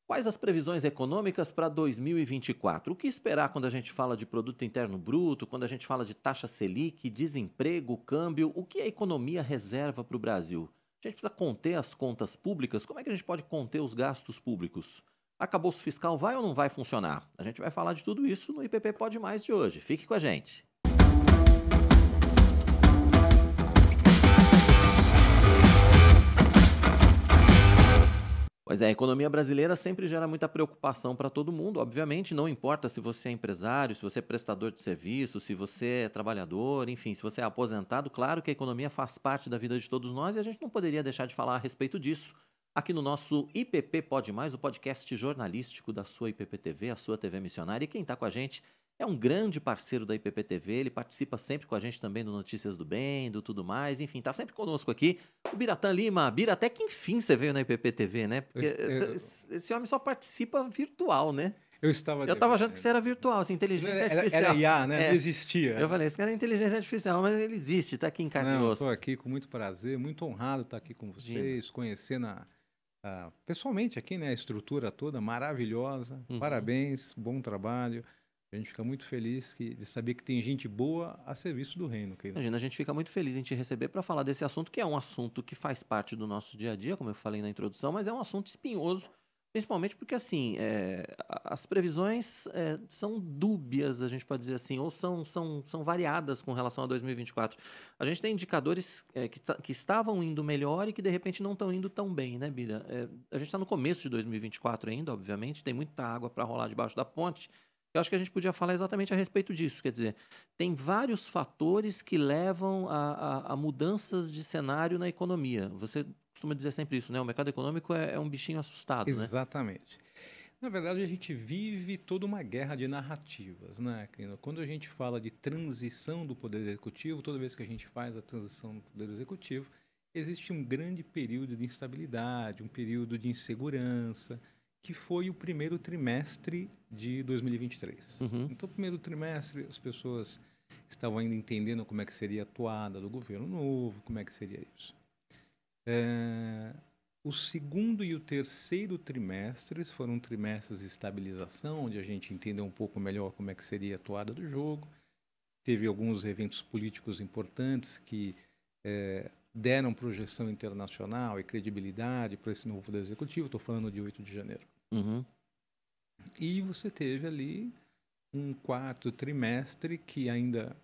Quais as previsões econômicas para 2024? O que esperar quando a gente fala de produto interno bruto, quando a gente fala de taxa Selic, desemprego, câmbio? O que a economia reserva para o Brasil? A gente precisa conter as contas públicas? Como é que a gente pode conter os gastos públicos? Arcabouço fiscal vai ou não vai funcionar? A gente vai falar de tudo isso no IPP Pode Mais de hoje. Fique com a gente. Pois é, a economia brasileira sempre gera muita preocupação para todo mundo, obviamente, não importa se você é empresário, se você é prestador de serviço, se você é trabalhador, enfim, se você é aposentado, claro que a economia faz parte da vida de todos nós e a gente não poderia deixar de falar a respeito disso. Aqui no nosso IPP Pode Mais, o podcast jornalístico da sua IPP TV, a sua TV missionária, e quem está com a gente é um grande parceiro da IPP TV, ele participa sempre com a gente também do Notícias do Bem, do Tudo Mais, enfim, está sempre conosco aqui. O Biratã Lima. Bira, até que enfim você veio na IPP TV, né? Porque esse homem só participa virtual, né? Eu estava Eu tava achando que devendo. você era virtual, assim, inteligência Era artificial. IA, né? Não É, existia. eu falei, esse cara é inteligência artificial, mas ele existe, tá aqui em carne e Não, osso. estou aqui com muito prazer, muito honrado estar aqui com Imagina. vocês, conhecendo pessoalmente aqui, né, a estrutura toda maravilhosa. Uhum. Parabéns, bom trabalho. A gente fica muito feliz de saber que tem gente boa a serviço do reino. Imagina, a gente fica muito feliz em te receber para falar desse assunto, que é um assunto que faz parte do nosso dia a dia, como eu falei na introdução, mas é um assunto espinhoso, principalmente porque, assim, as previsões são dúbias, a gente pode dizer assim, ou são variadas com relação a 2024. A gente tem indicadores que estavam indo melhor e que, de repente, não estão indo tão bem, né, Bira? A gente está no começo de 2024 ainda, obviamente, tem muita água para rolar debaixo da ponte. Eu acho que a gente podia falar exatamente a respeito disso, quer dizer, tem vários fatores que levam a mudanças de cenário na economia. Você costuma dizer sempre isso, né? O mercado econômico é um bichinho assustado, né? Exatamente. Na verdade, a gente vive toda uma guerra de narrativas, né, Clino? Quando a gente fala de transição do Poder Executivo, toda vez que a gente faz a transição do Poder Executivo, existe um grande período de instabilidade, um período de insegurança, que foi o primeiro trimestre de 2023. Uhum, Então, o primeiro trimestre, as pessoas estavam ainda entendendo como é que seria a atuada do governo novo, como é que seria isso. O segundo e o terceiro trimestres foram trimestres de estabilização, onde a gente entendeu um pouco melhor como é que seria a atuada do jogo. Teve alguns eventos políticos importantes que deram projeção internacional e credibilidade para esse novo Poder Executivo. Estou falando de 8 de janeiro. uhum. E você teve ali um quarto trimestre que ainda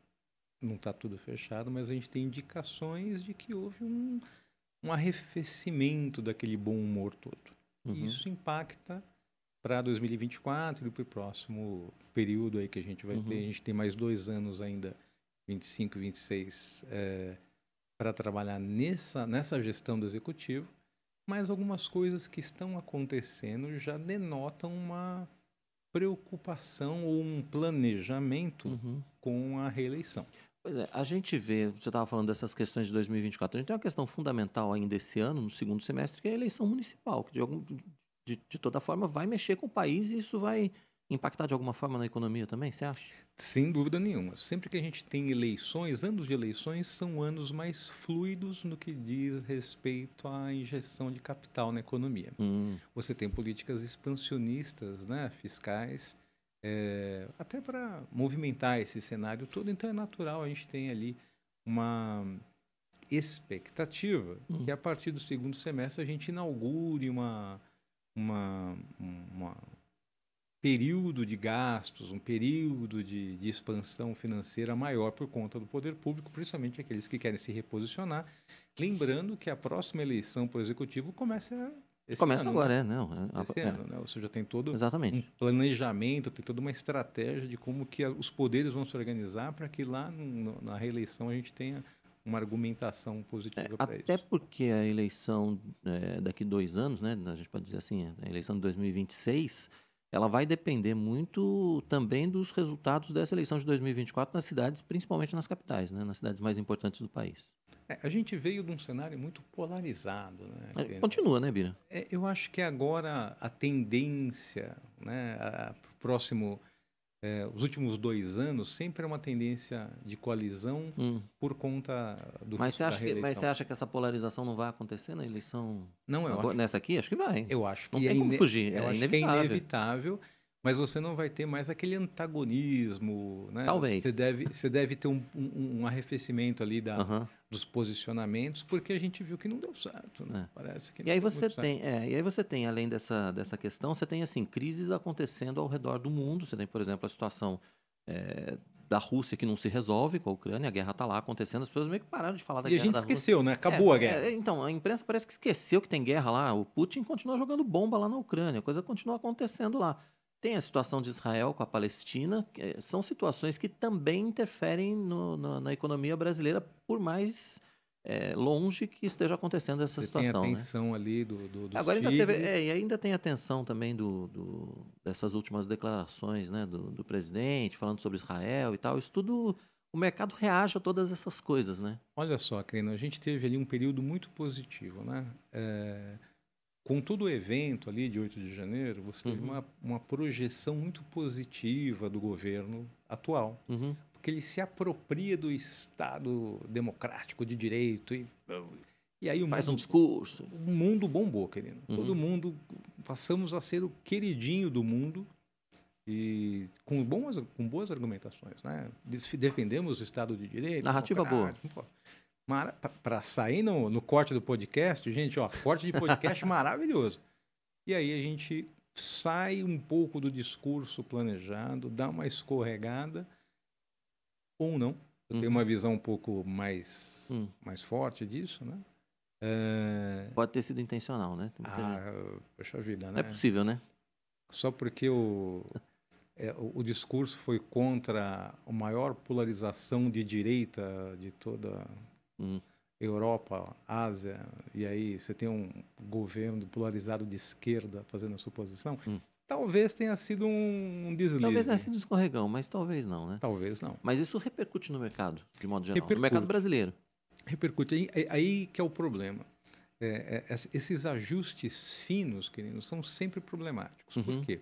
não está tudo fechado, mas a gente tem indicações de que houve um arrefecimento daquele bom humor todo. Uhum. Isso impacta para 2024 e para o próximo período aí que a gente vai ter. A gente tem mais 2 anos ainda, 25 e 26, para trabalhar nessa gestão do executivo, mas algumas coisas que estão acontecendo já denotam uma preocupação ou um planejamento com a reeleição. Pois é, a gente vê, você estava falando dessas questões de 2024, a gente tem uma questão fundamental ainda esse ano, no segundo semestre, que é a eleição municipal, que de toda forma vai mexer com o país e isso vai impactar de alguma forma na economia também, você acha? Sem dúvida nenhuma. Sempre que a gente tem eleições, anos de eleições são anos mais fluidos no que diz respeito à injeção de capital na economia. Você tem políticas expansionistas, né, fiscais, até para movimentar esse cenário todo. Então é natural a gente ter ali uma expectativa que a partir do segundo semestre a gente inaugure um período de gastos, um período de expansão financeira maior por conta do poder público, principalmente aqueles que querem se reposicionar. Lembrando que a próxima eleição para o Executivo começa Começa ano, agora, né? não. Esse ano, né? Ou seja, tem todo Exatamente. um planejamento, tem toda uma estratégia de como que os poderes vão se organizar para que lá na reeleição a gente tenha uma argumentação positiva para isso. Até porque a eleição daqui 2 anos, né, a gente pode dizer assim, a eleição de 2026, ela vai depender muito também dos resultados dessa eleição de 2024 nas cidades, principalmente nas capitais, né, nas cidades mais importantes do país. A gente veio de um cenário muito polarizado, né? Continua, né, Bira? Eu acho que agora a tendência, né, para o próximo os últimos 2 anos sempre é uma tendência de coalizão por conta do Mas risco da mas reeleição. você acha que essa polarização não vai acontecer na eleição Não, agora, nessa aqui? Acho que vai. eu acho Não que tem como fugir, eu é acho que é inevitável. inevitável, mas você não vai ter mais aquele antagonismo, né? Talvez. Você deve ter um arrefecimento ali Aham. dos posicionamentos, porque a gente viu que não deu certo, né? Parece que E não aí deu você muito certo. tem, e aí você tem, além dessa questão, você tem assim crises acontecendo ao redor do mundo. Você tem, por exemplo, a situação da Rússia que não se resolve com a Ucrânia, a guerra está lá acontecendo, as pessoas meio que pararam de falar da E a guerra gente da Rússia. esqueceu, né? Acabou a guerra. Então, a imprensa parece que esqueceu que tem guerra lá. O Putin continua jogando bomba lá na Ucrânia, a coisa continua acontecendo lá. Tem a situação de Israel com a Palestina, são situações que também interferem na economia brasileira, por mais longe que esteja acontecendo essa Você tem a situação, né? tensão ali dos Agora ainda teve, tigres. e ainda tem a tensão também dessas últimas declarações, né, do presidente falando sobre Israel e tal. Isso tudo, o mercado reage a todas essas coisas, né? Olha só, Creno, a gente teve ali um período muito positivo, né? Com todo o evento ali de 8 de janeiro, você teve uma projeção muito positiva do governo atual, porque ele se apropria do Estado democrático de direito e aí Faz um discurso. O mundo bombou, querido. Todo mundo, passamos a ser o queridinho do mundo e com boas argumentações, né? Defendemos o Estado de direito. Narrativa boa. Para sair no corte do podcast, gente, ó, corte de podcast maravilhoso. E aí a gente sai um pouco do discurso planejado, dá uma escorregada, ou não. Eu tenho uma visão um pouco mais forte disso, né? Pode ter sido intencional, né? Poxa vida, né? Não é possível, né? Só porque o discurso foi contra a maior polarização de direita de toda Europa, Ásia, e aí você tem um governo polarizado de esquerda fazendo a sua posição, talvez tenha sido um deslize. Talvez tenha sido um escorregão, mas talvez não, né? Talvez não. Mas isso repercute no mercado, de modo geral. No mercado brasileiro. Repercute. Aí que é o problema. Esses ajustes finos, queridos, são sempre problemáticos. Por quê?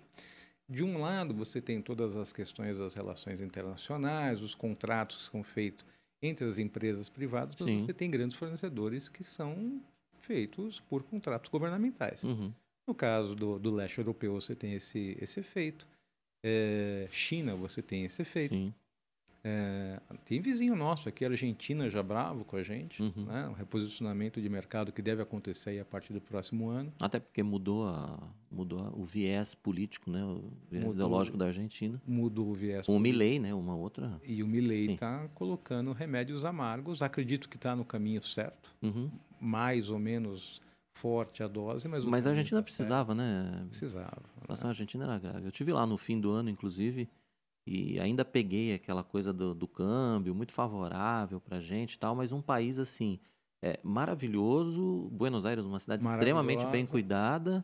De um lado, você tem todas as questões das relações internacionais, os contratos que são feitos entre as empresas privadas, mas você tem grandes fornecedores que são feitos por contratos governamentais. No caso do leste europeu, você tem esse efeito. China, você tem esse efeito. Tem vizinho nosso aqui, a Argentina, já bravo com a gente, né? Um reposicionamento de mercado que deve acontecer aí a partir do próximo ano. Até porque mudou o viés político, né? O viés ideológico da Argentina. Mudou o viés político. O Milei, né? Uma outra... E o Milei está colocando remédios amargos. Acredito que está no caminho certo. Mais ou menos forte a dose, mas a Argentina precisava, né? Precisava. A situação argentina era grave. Eu estive lá no fim do ano, inclusive... E ainda peguei aquela coisa do câmbio, muito favorável pra gente e tal, mas um país, assim, maravilhoso. Buenos Aires, uma cidade extremamente bem cuidada,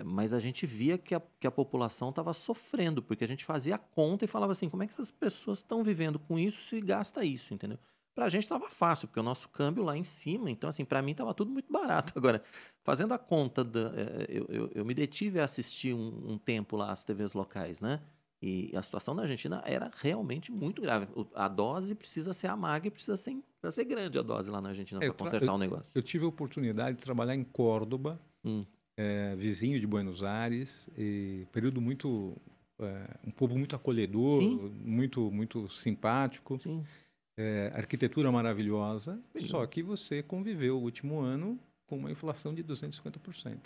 mas a gente via que a população estava sofrendo, porque a gente fazia a conta e falava assim, como é que essas pessoas estão vivendo com isso e gasta isso, entendeu? Pra gente estava fácil, porque o nosso câmbio lá em cima, então, assim, pra mim estava tudo muito barato. Agora, fazendo a conta, eu me detive a assistir um tempo lá as TVs locais, né? E a situação na Argentina era realmente muito grave. A dose precisa ser amarga e precisa ser grande a dose lá na Argentina para consertar o negócio. Eu tive a oportunidade de trabalhar em Córdoba, vizinho de Buenos Aires, período muito... um povo muito acolhedor, muito simpático, arquitetura maravilhosa, só que você conviveu o último ano com uma inflação de 250%.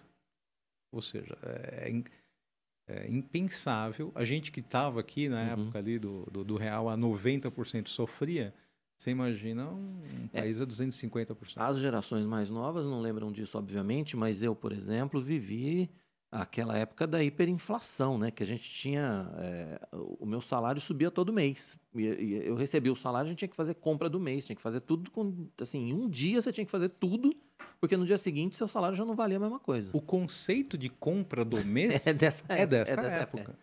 Ou seja, impensável. A gente que estava aqui na época ali do real a 90% sofria. Você imagina um país a 250%. As gerações mais novas não lembram disso, obviamente, mas eu, por exemplo, vivi aquela época da hiperinflação, né? Que a gente tinha... o meu salário subia todo mês. E eu recebia o salário, a gente tinha que fazer compra do mês, tinha que fazer tudo assim, em um dia você tinha que fazer tudo, porque no dia seguinte seu salário já não valia a mesma coisa. O conceito de compra do mês é dessa época.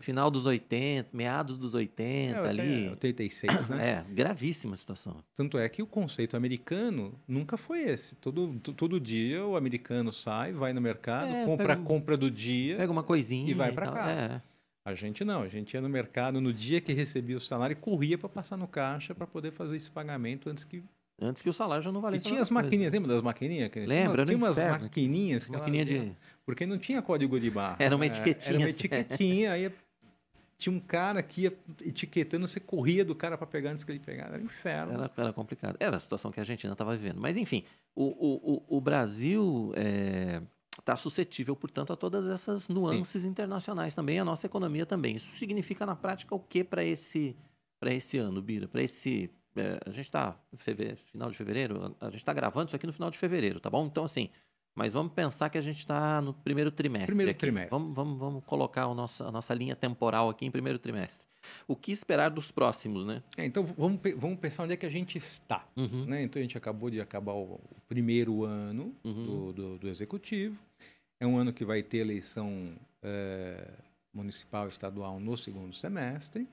Final dos 80, meados dos 80, ali. 86, né? Gravíssima situação. Tanto é que o conceito americano nunca foi esse. Todo dia o americano sai, vai no mercado, compra a compra do dia. Pega uma coisinha e vai para casa. A gente não, a gente ia no mercado no dia que recebia o salário e corria para passar no caixa para poder fazer esse pagamento antes que... Antes que o salário já não E valesse a tinha mesma as coisa. maquininhas, lembra das maquininhas? Lembra? Era Tinha um umas inferno. maquininhas que ela... Maquininha de... Porque não tinha código de barra. Era uma Era etiquetinha. uma etiquetinha, aí tinha um cara que ia etiquetando, você corria do cara para pegar antes que ele pegasse. Era um inferno. Era complicado. Era a situação que a Argentina estava vivendo. Mas, enfim, o Brasil está suscetível, portanto, a todas essas nuances internacionais também, a nossa economia também. Isso significa, na prática, o que para esse ano, Bira? Para esse... a gente está final de fevereiro, a gente está gravando isso aqui no final de fevereiro, tá bom? Então, assim, mas vamos pensar que a gente está no primeiro trimestre Primeiro aqui. trimestre. Vamos colocar a nossa linha temporal aqui em primeiro trimestre. O que esperar dos próximos, né? Então, vamos pensar onde é que a gente está. Uhum. Né? Então, a gente acabou de acabar o primeiro ano do Executivo. É um ano que vai ter eleição municipal e estadual no segundo semestre.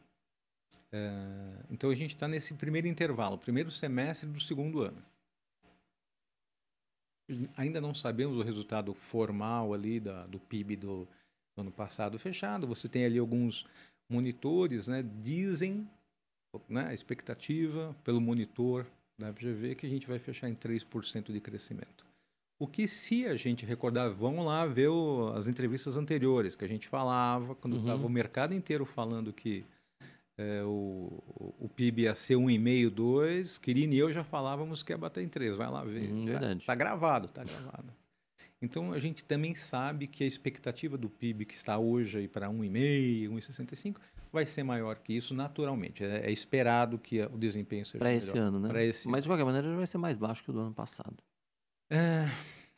Então, a gente está nesse primeiro intervalo, primeiro semestre do segundo ano. Ainda não sabemos o resultado formal ali do PIB do ano passado fechado. Você tem ali alguns monitores, né? Dizem, né, a expectativa pelo monitor da FGV que a gente vai fechar em 3% de crescimento. O que, se a gente recordar, vamos lá ver as entrevistas anteriores, que a gente falava, quando estava o mercado inteiro falando que o PIB ia ser 1,5, 2, Quirino e eu já falávamos que ia bater em 3, vai lá ver. Verdade. Tá gravado, tá gravado. Então, a gente também sabe que a expectativa do PIB, que está hoje aí para 1,5, 1,65, vai ser maior que isso naturalmente. É esperado que o desempenho seja Para melhor. esse ano, né? Mas, de qualquer maneira, já vai ser mais baixo que o do ano passado.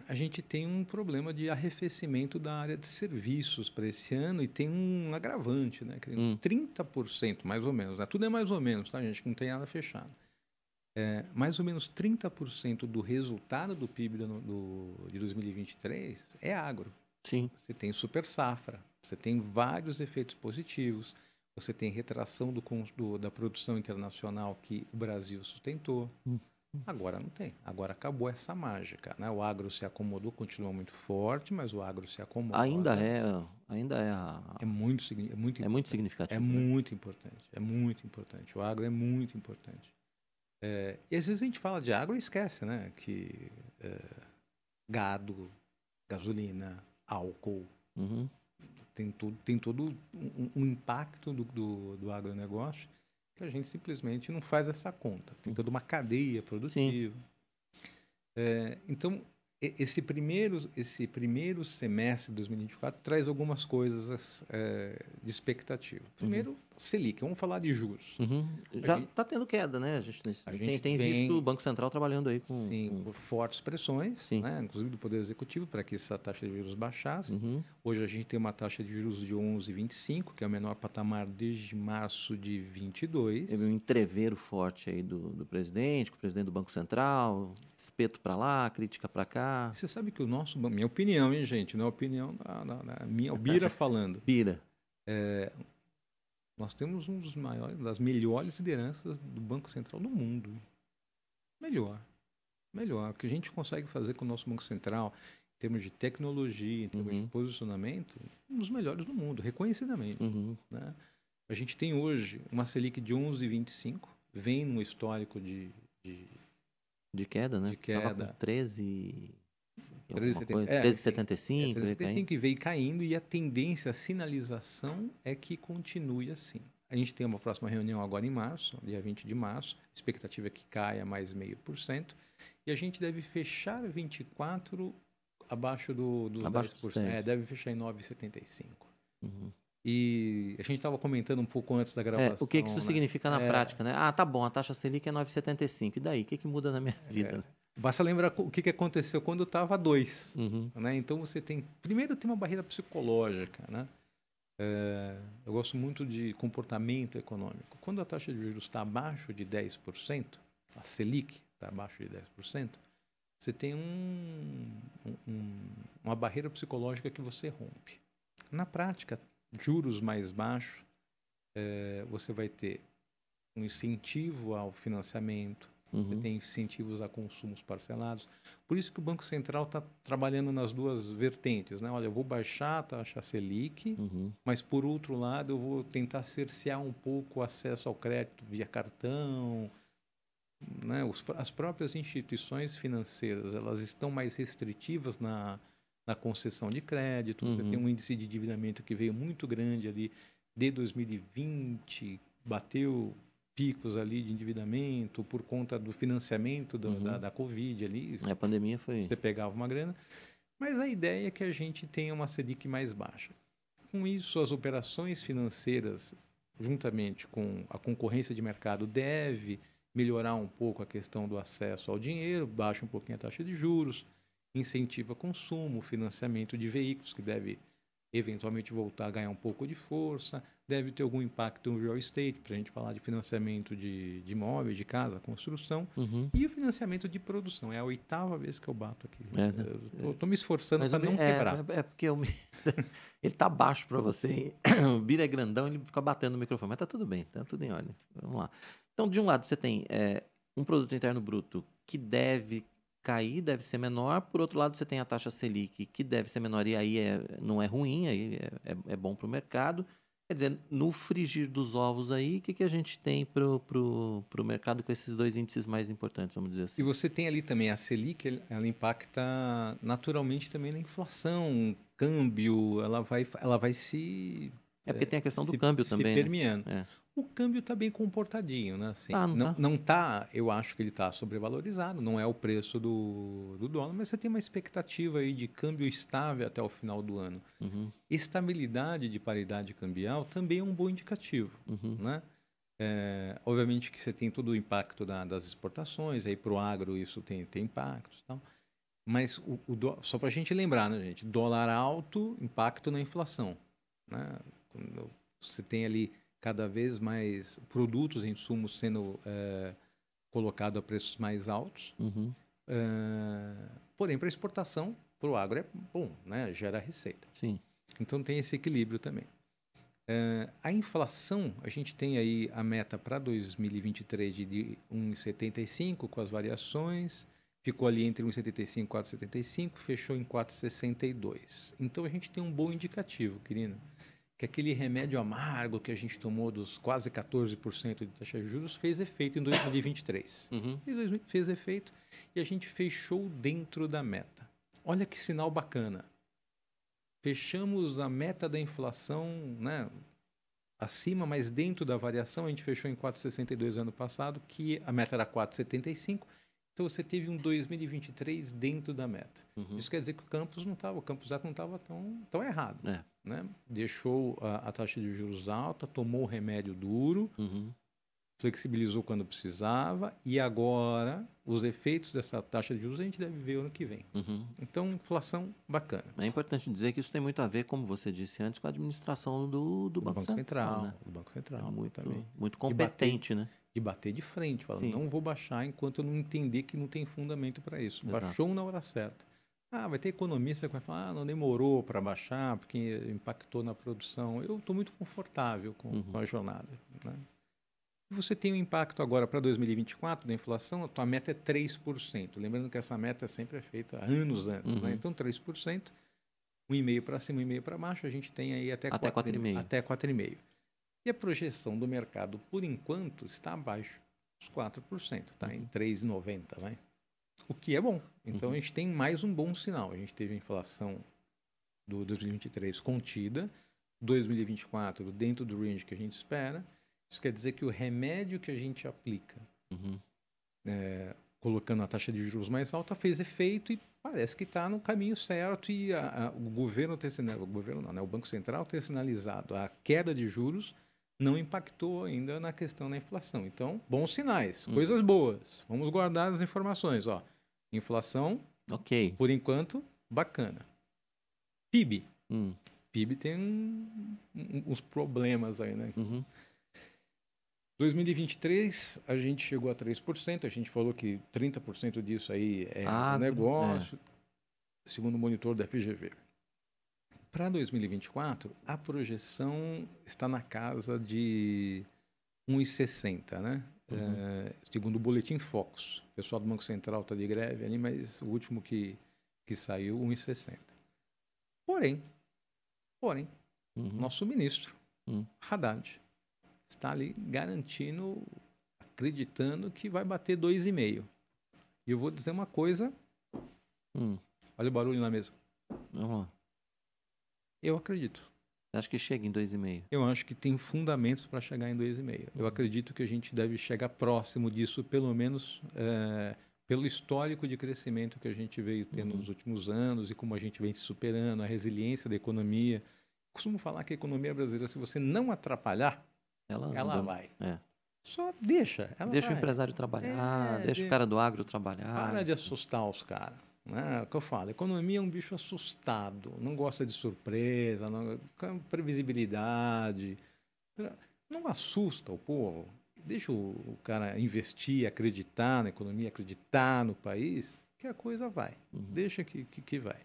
A gente tem um problema de arrefecimento da área de serviços para esse ano e tem um agravante, né? 30%, mais ou menos. Né? Tudo é mais ou menos, tá, gente? Não tem nada fechado. Mais ou menos 30% do resultado do PIB de 2023 é agro. Sim. Você tem super safra, você tem vários efeitos positivos, você tem retração da produção internacional que o Brasil sustentou. Agora não tem. Agora acabou essa mágica, né? O agro se acomodou, continua muito forte, mas o agro se acomoda. Ainda é muito significativo. É muito significativo. É muito importante. É muito importante. O agro é muito importante. E às vezes a gente fala de agro e esquece, né? Que gado, gasolina, álcool, tem todo um impacto do agronegócio que a gente simplesmente não faz essa conta. Tem toda uma cadeia produtiva. Então, esse primeiro semestre de 2024 traz algumas coisas de expectativa. Primeiro, Selic. Vamos falar de juros. Já está tendo queda, né? A gente tem visto o Banco Central trabalhando aí por fortes pressões, né? Inclusive do Poder Executivo, para que essa taxa de juros baixasse. Hoje a gente tem uma taxa de juros de 11,25, que é o menor patamar desde março de 22. Teve um entreveiro forte aí do presidente, com o presidente do Banco Central, espeto para lá, crítica para cá. Você sabe que minha opinião, hein, gente? Não é a opinião da minha Bira falando. Bira. Nós temos das melhores lideranças do Banco Central do mundo. Melhor. O que a gente consegue fazer com o nosso Banco Central, em termos de tecnologia, em termos de posicionamento, um dos melhores do mundo, reconhecidamente. Né? A gente tem hoje uma Selic de 11,25, vem num histórico de queda, né? De queda. Tava com 13... 13,75. 13,75 e veio caindo, e a tendência, a sinalização é que continue assim. A gente tem uma próxima reunião agora em março, dia 20 de março, a expectativa é que caia mais 0,5%, e a gente deve fechar 24 abaixo dos 10%. Deve fechar em 9,75%. E a gente estava comentando um pouco antes da gravação. O que isso significa na prática, né? Tá bom, a taxa Selic é 9,75. E daí? O que muda na minha vida? Basta lembrar o que aconteceu quando estava 2. Né? Então, primeiro tem uma barreira psicológica. Né? Eu gosto muito de comportamento econômico. Quando a taxa de juros está abaixo de 10%, a Selic está abaixo de 10%, você tem uma barreira psicológica que você rompe. Na prática, juros mais baixos, você vai ter um incentivo ao financiamento, você tem incentivos a consumos parcelados. Por isso que o Banco Central está trabalhando nas duas vertentes, né? Olha, eu vou baixar a taxa Selic, mas, por outro lado, eu vou tentar cercear um pouco o acesso ao crédito via cartão, né? As próprias instituições financeiras, elas estão mais restritivas na concessão de crédito. Você tem um índice de endividamento que veio muito grande ali de 2020, bateu picos ali de endividamento por conta do financiamento da Covid ali. A pandemia foi... Você pegava uma grana. Mas a ideia é que a gente tenha uma Selic mais baixa. Com isso, as operações financeiras, juntamente com a concorrência de mercado, deve melhorar um pouco a questão do acesso ao dinheiro, baixa um pouquinho a taxa de juros, incentiva consumo, financiamento de veículos, que deve eventualmente voltar a ganhar um pouco de força, deve ter algum impacto no real estate, para a gente falar de financiamento de imóveis, de casa, construção, e o financiamento de produção. É a 8ª vez que eu bato aqui. Eu estou me esforçando para não quebrar. É porque ele tá baixo para você, o Bira é grandão, ele fica batendo no microfone, mas tá tudo bem, tá tudo em ordem. Vamos lá. Então, de um lado, você tem um produto interno bruto que deve cair, deve ser menor. Por outro lado, você tem a taxa Selic, que deve ser menor, e aí não é ruim, aí é bom para o mercado. Quer dizer, no frigir dos ovos aí, o que a gente tem pro mercado com esses dois índices mais importantes, vamos dizer assim? E você tem ali também a Selic, ela impacta naturalmente também na inflação, câmbio, ela vai se... porque tem a questão do câmbio também, se permeando. né? O câmbio está bem comportadinho, né? Assim, não tá, eu acho que ele está sobrevalorizado, não é o preço do dólar, mas você tem uma expectativa aí de câmbio estável até o final do ano. Estabilidade de paridade cambial também é um bom indicativo, né? Obviamente que você tem todo o impacto das exportações, aí para o agro isso tem impactos e tal. Mas só para a gente lembrar, né, gente? Dólar alto, impacto na inflação, né? Quando você tem ali cada vez mais produtos e insumos sendo colocados a preços mais altos. Porém, para exportação, para o agro é bom, né? Gera receita. Sim. Então tem esse equilíbrio também. A inflação, a gente tem aí a meta para 2023 de 1,75 com as variações, ficou ali entre 1,75 e 4,75, fechou em 4,62. Então a gente tem um bom indicativo, querido, que aquele remédio amargo que a gente tomou dos quase 14% de taxa de juros fez efeito em 2023. Fez efeito e a gente fechou dentro da meta. Olha que sinal bacana. Fechamos a meta da inflação, né, acima, mas dentro da variação. A gente fechou em 4,62 ano passado, que a meta era 4,75. Então você teve um 2023 dentro da meta. Isso quer dizer que o Campos Neto não estava tão errado. Né? Deixou a taxa de juros alta, tomou o remédio duro, flexibilizou quando precisava, e agora os efeitos dessa taxa de juros a gente deve ver ano que vem. Então, inflação bacana. É importante dizer que isso tem muito a ver, como você disse antes, com a administração do Banco Central, né? O Banco Central. Muito competente, né? E bater de frente, falando, não vou baixar enquanto eu não entender que não tem fundamento para isso. Exato. Baixou na hora certa. Vai ter economista que vai falar, não demorou para baixar, porque impactou na produção. Eu estou muito confortável com a jornada, né? Você tem um impacto agora para 2024 da inflação, a tua meta é 3%. Lembrando que essa meta sempre é feita há anos, né? Então, 3%, 1,5% para cima, 1,5% para baixo, a gente tem aí até 4,5%. Até 4,5%. E a projeção do mercado, por enquanto, está abaixo dos 4%, está em 3,90%, vai? O que é bom. Então, a gente tem mais um bom sinal. A gente teve a inflação do 2023 contida, 2024 dentro do range que a gente espera. Isso quer dizer que o remédio que a gente aplica, colocando a taxa de juros mais alta, fez efeito e parece que está no caminho certo. E o governo ter sinalizado, o Banco Central ter sinalizado a queda de juros não impactou ainda na questão da inflação. Então, bons sinais, coisas boas. Vamos guardar as informações. Inflação, por enquanto, bacana. PIB. PIB tem uns problemas aí, né? 2023, a gente chegou a 3%. A gente falou que 30% disso aí é negócio, segundo o monitor da FGV. Para 2024, a projeção está na casa de 1,60, né? segundo o Boletim Focus. O pessoal do Banco Central está de greve ali, mas o último que saiu, 1,60. Porém, nosso ministro, Haddad, está ali garantindo, acreditando que vai bater 2,5. E eu vou dizer uma coisa. Olha o barulho na mesa. Vamos lá. Eu acredito. Você acha que chega em 2,5? Eu acho que tem fundamentos para chegar em 2,5. Eu acredito que a gente deve chegar próximo disso, pelo menos pelo histórico de crescimento que a gente veio tendo nos últimos anos e como a gente vem se superando, a resiliência da economia. Costumo falar que a economia brasileira, se você não atrapalhar, ela vai. Só deixa. Deixa o empresário trabalhar, deixa o cara do agro trabalhar. Para de assustar os caras. Né? É o que eu falo, a economia é um bicho assustado, não gosta de surpresa, previsibilidade. Não assusta o povo. Deixa o cara investir, acreditar na economia, acreditar no país, que a coisa vai. Deixa que vai.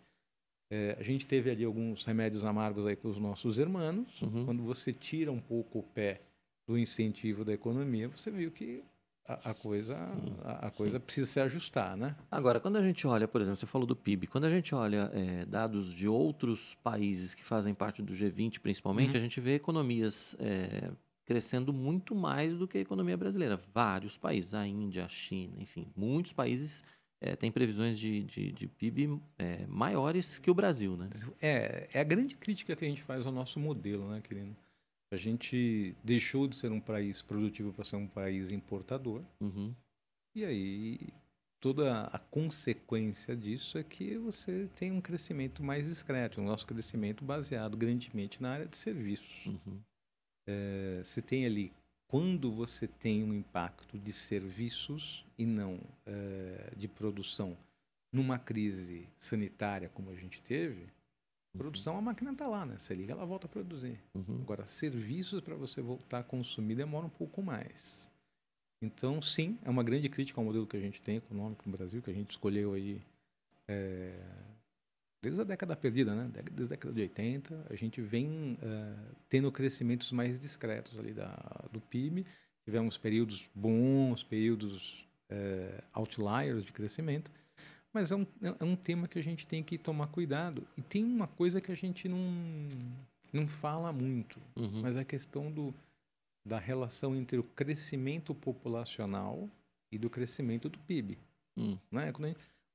A gente teve ali alguns remédios amargos aí com os nossos irmãos. Quando você tira um pouco o pé do incentivo da economia, você viu que a coisa precisa se ajustar, né? Agora, quando a gente olha, por exemplo, você falou do PIB, quando a gente olha dados de outros países que fazem parte do G20, principalmente, a gente vê economias crescendo muito mais do que a economia brasileira. Vários países, a Índia, a China, enfim, muitos países têm previsões de PIB maiores que o Brasil, né? É a grande crítica que a gente faz ao nosso modelo, né, querido? A gente deixou de ser um país produtivo para ser um país importador. E aí, toda a consequência disso é que você tem um crescimento mais discreto. O nosso crescimento baseado grandemente na área de serviços. Você tem ali, quando você tem um impacto de serviços e não de produção, numa crise sanitária como a gente teve, produção, a máquina está lá, né? Você liga, ela volta a produzir. Agora, serviços para você voltar a consumir demora um pouco mais. Então, sim, é uma grande crítica ao modelo que a gente tem econômico no Brasil, que a gente escolheu aí desde a década perdida, né? Desde a década de 80, a gente vem tendo crescimentos mais discretos ali do PIB. Tivemos períodos bons, períodos outliers de crescimento. Mas é um tema que a gente tem que tomar cuidado. E tem uma coisa que a gente não fala muito, mas é a questão da relação entre o crescimento populacional e do crescimento do PIB. Né?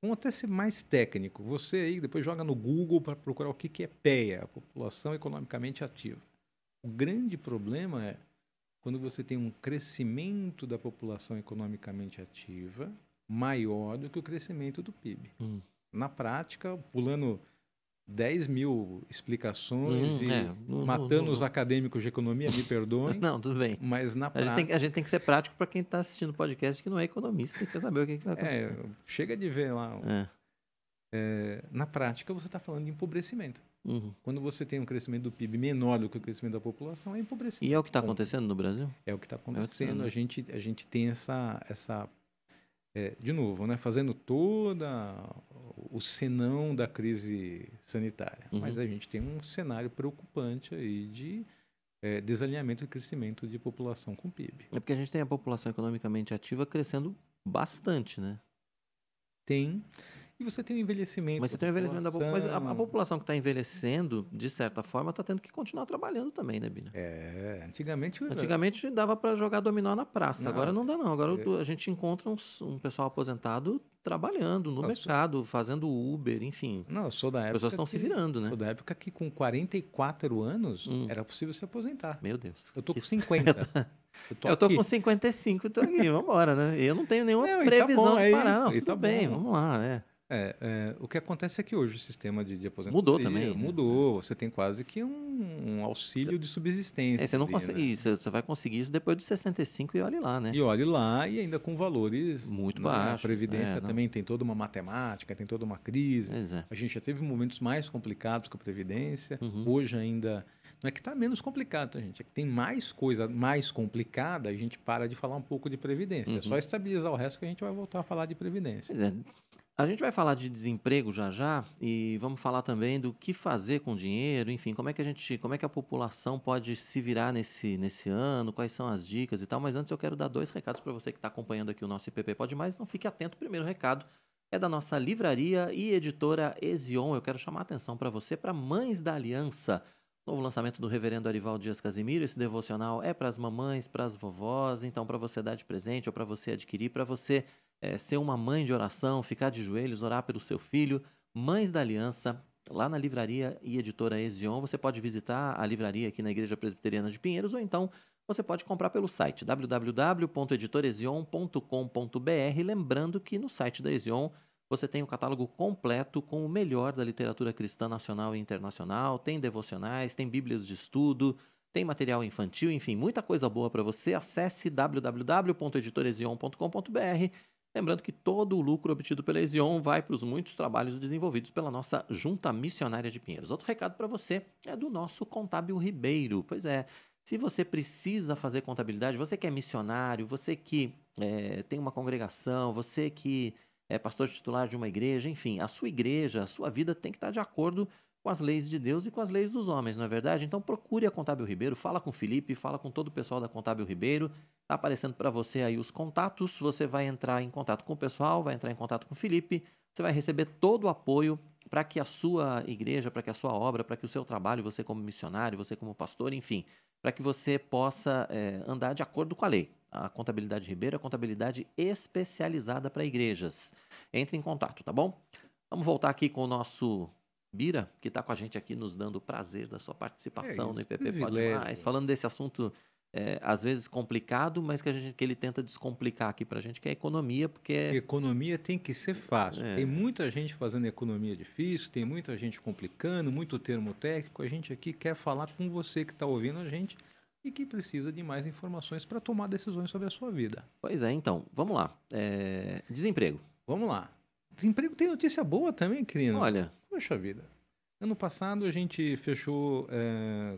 Vamos até ser mais técnico. Você aí depois joga no Google para procurar o que é PEA, a população economicamente ativa. O grande problema é quando você tem um crescimento da população economicamente ativa maior do que o crescimento do PIB. Na prática, pulando 10 mil explicações matando os acadêmicos de economia, me perdoem. Não, tudo bem. Mas na prática... A gente tem que ser prático para quem está assistindo o podcast que não é economista e quer saber o que vai acontecer. Chega de ver lá. Na prática, você está falando de empobrecimento. Quando você tem um crescimento do PIB menor do que o crescimento da população, é empobrecimento. E é o que está acontecendo no Brasil? É o que está acontecendo. A gente tem essa de novo, né, fazendo todo o senão da crise sanitária. Mas a gente tem um cenário preocupante aí de desalinhamento e crescimento de população com PIB. É porque a gente tem a população economicamente ativa crescendo bastante, né? Tem. E você tem o envelhecimento. Mas você tem o envelhecimento da população. Mas a população que está envelhecendo, de certa forma, está tendo que continuar trabalhando também, né, Bina? Antigamente dava para jogar dominó na praça. Agora não dá, não. Agora a gente encontra um pessoal aposentado trabalhando no mercado, fazendo Uber, enfim. Não, eu sou da época. As pessoas estão se virando, né? Sou da época que com 44 anos era possível se aposentar. Meu Deus. Eu tô com 50. Eu tô com 55 e tô aqui, vamos embora, né? Eu não tenho nenhuma previsão de parar. Não, tudo bem, vamos lá, o que acontece é que hoje o sistema de aposentadoria mudou também. Mudou. Você tem quase que um auxílio de subsistência. Você não consegue, você vai conseguir isso depois dos 65 e olhe lá, né? E olhe lá e ainda com valores muito baixos. A Previdência também tem toda uma matemática, tem toda uma crise. A gente já teve momentos mais complicados com a Previdência. Hoje ainda... Não é que está menos complicado, tá, gente? É que tem mais coisa mais complicada, a gente para de falar um pouco de Previdência. É só estabilizar o resto que a gente vai voltar a falar de Previdência. A gente vai falar de desemprego já já e vamos falar também do que fazer com o dinheiro, enfim, como é que a população pode se virar nesse ano, quais são as dicas e tal. Mas antes eu quero dar 2 recados para você que está acompanhando aqui o nosso IPP Pode Mais. Não fique atento. O primeiro recado é da nossa livraria e editora Ezion. Eu quero chamar a atenção para você, para Mães da Aliança. Novo lançamento do Reverendo Arival Dias Casimiro. Esse devocional é para as mamães, para as vovós, então para você dar de presente ou para você adquirir, para você ser uma mãe de oração, ficar de joelhos, orar pelo seu filho. Mães da Aliança, lá na livraria e editora Ezion. Você pode visitar a livraria aqui na Igreja Presbiteriana de Pinheiros ou então você pode comprar pelo site www.editorezion.com.br. Lembrando que no site da Ezion você tem o catálogo completo com o melhor da literatura cristã nacional e internacional, tem devocionais, tem bíblias de estudo, tem material infantil, enfim, muita coisa boa para você. Acesse www.editorezion.com.br. Lembrando que todo o lucro obtido pela Ezion vai para os muitos trabalhos desenvolvidos pela nossa Junta Missionária de Pinheiros. Outro recado para você é do nosso Contábil Ribeiro. Pois é, se você precisa fazer contabilidade, você que é missionário, você que tem uma congregação, você que é pastor titular de uma igreja, enfim, a sua igreja, a sua vida tem que estar de acordo com as leis de Deus e com as leis dos homens, não é verdade? Então procure a Contábil Ribeiro, fala com o Felipe, fala com todo o pessoal da Contábil Ribeiro. Tá aparecendo para você aí os contatos, você vai entrar em contato com o pessoal, vai entrar em contato com o Felipe, você vai receber todo o apoio para que a sua igreja, para que a sua obra, para que o seu trabalho, você como missionário, você como pastor, enfim, para que você possa andar de acordo com a lei. A Contabilidade Ribeiro é a contabilidade especializada para igrejas. Entre em contato, tá bom? Vamos voltar aqui com o nosso Bira, que está com a gente aqui nos dando o prazer da sua É participação no isso, IPP Pode Mais, privilégio. falando desse assunto às vezes complicado, mas que ele tenta descomplicar aqui pra gente, que é a economia, porque Economia tem que ser fácil. Tem é, muita gente fazendo economia difícil, tem muita gente complicando, muito termo técnico. A gente aqui quer falar com você que está ouvindo a gente e que precisa de mais informações para tomar decisões sobre a sua vida. pois é, então, vamos lá. Desemprego. Vamos lá. Desemprego tem notícia boa também, querido. Olha, Poxa vida. Ano passado a gente fechou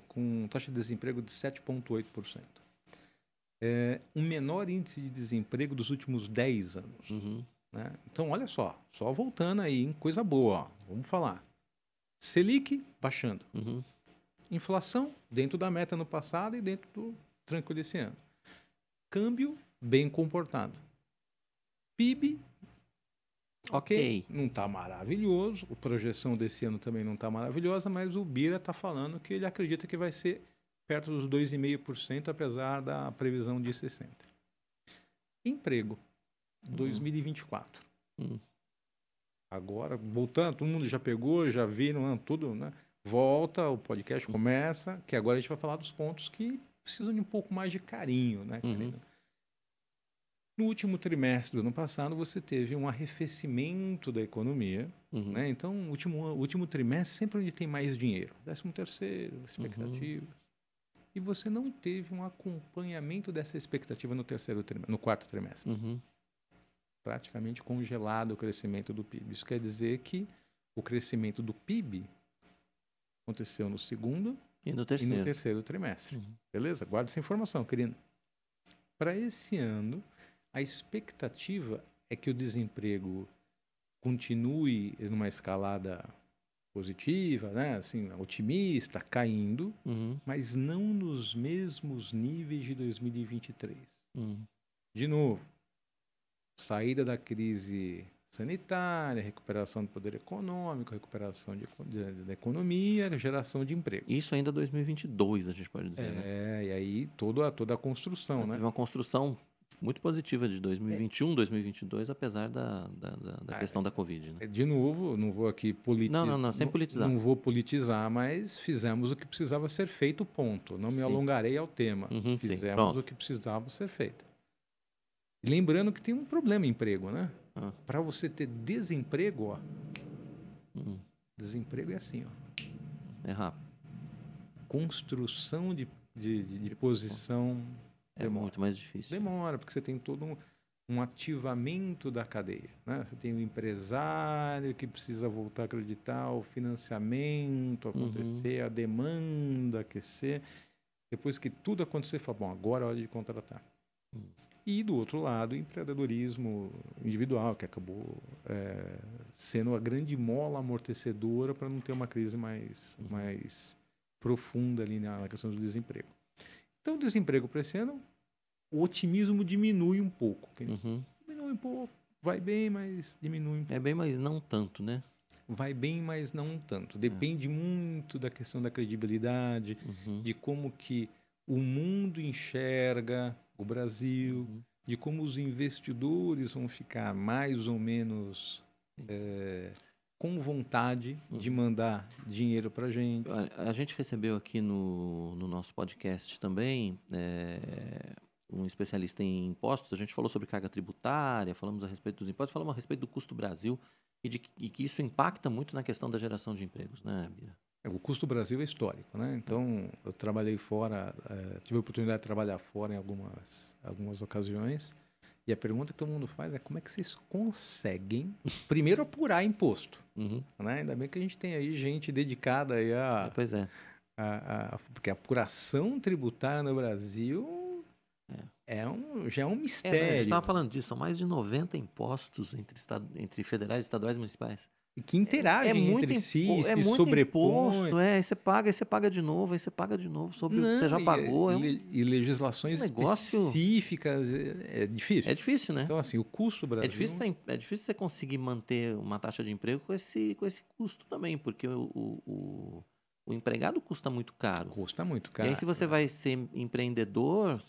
com taxa de desemprego de 7,8%. O menor índice de desemprego dos últimos 10 anos. uhum, Né? Então, olha só voltando aí em coisa boa, ó. Vamos falar. Selic baixando. uhum, Inflação dentro da meta no passado e dentro do tranquilo esse ano. Câmbio bem comportado. PIB, ok, ok. não está maravilhoso. A projeção desse ano também não está maravilhosa, mas o Bira está falando que ele acredita que vai ser perto dos 2,5%, apesar da previsão de 60%. Emprego, 2024. Agora, voltando, todo mundo já pegou, já viram tudo, né? Volta, o podcast começa, que agora a gente vai falar dos pontos que precisam de um pouco mais de carinho, né, querido? No último trimestre do ano passado, você teve um arrefecimento da economia, né? Então, o último trimestre sempre onde tem mais dinheiro. 13º, expectativas. E você não teve um acompanhamento dessa expectativa no quarto trimestre. Praticamente congelado o crescimento do PIB. Isso quer dizer que o crescimento do PIB aconteceu no segundo E no e no terceiro trimestre. Beleza? Guarda essa informação, querido. Para esse ano, a expectativa é que o desemprego continue numa escalada positiva, né? Assim, otimista, caindo, mas não nos mesmos níveis de 2023. De novo, saída da crise sanitária, recuperação do poder econômico, recuperação da economia, geração de emprego. Isso ainda 2022, a gente pode dizer, né? E aí toda a construção, né? Teve uma construção muito positiva de 2021, 2022, apesar da questão da Covid, né? De novo, não vou aqui politizar. Não, sem politizar. Não vou politizar, mas fizemos o que precisava ser feito, ponto. Não me alongarei ao tema. Fizemos o que precisava ser feito. Lembrando que tem um problema em emprego, né? Para você ter desemprego, ó. Desemprego é assim, ó. É rápido. Construção de posição demora. Muito mais difícil. Demora, porque você tem todo um ativamento da cadeia, né? Você tem o empresário que precisa voltar a acreditar, o financiamento acontecer, a demanda aquecer. Depois que tudo acontecer, fala, bom, agora é hora de contratar. E, do outro lado, o empreendedorismo individual, que acabou sendo a grande mola amortecedora para não ter uma crise mais profunda ali na questão do desemprego. Então, o desemprego para esse ano, o otimismo diminui um pouco. Diminui um pouco, vai bem, mas diminui um pouco. É bem, mas não tanto, né? Vai bem, mas não tanto. Depende muito da questão da credibilidade, de como que o mundo enxerga o Brasil, de como os investidores vão ficar mais ou menos com vontade de mandar dinheiro para a gente. A gente recebeu aqui no nosso podcast também um especialista em impostos. A gente falou sobre carga tributária, falamos a respeito dos impostos, falamos a respeito do custo Brasil e que isso impacta muito na questão da geração de empregos, né, Bira? O custo Brasil é histórico, né? Então, eu trabalhei fora, tive a oportunidade de trabalhar fora em algumas ocasiões. E a pergunta que todo mundo faz é como é que vocês conseguem, primeiro, apurar imposto, né? Ainda bem que a gente tem aí gente dedicada aí Pois é. Porque a apuração tributária no Brasil já é um mistério. A gente estava falando disso, são mais de 90 impostos entre federais, estaduais e municipais. E que interagem entre si, se sobrepõem. Aí você paga de novo, aí você paga de novo sobre o que você já pagou. E legislações específicas, é difícil. É difícil, né? Então, assim, o custo Brasil... É difícil você conseguir manter uma taxa de emprego com esse custo também, porque o empregado custa muito caro. Custa muito caro. E aí, se você vai ser empreendedor,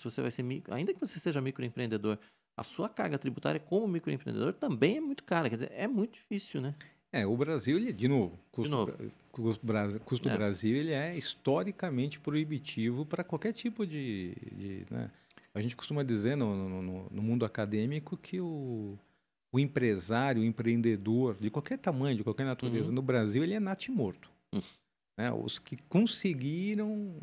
ainda que você seja microempreendedor, a sua carga tributária como microempreendedor também é muito cara. Quer dizer, é muito difícil, né? O Brasil, de novo, custo Brasil, ele é historicamente proibitivo para qualquer tipo né? A gente costuma dizer no mundo acadêmico que o empresário, o empreendedor, de qualquer tamanho, de qualquer natureza, no Brasil, ele é natimorto. Né? Os que conseguiram...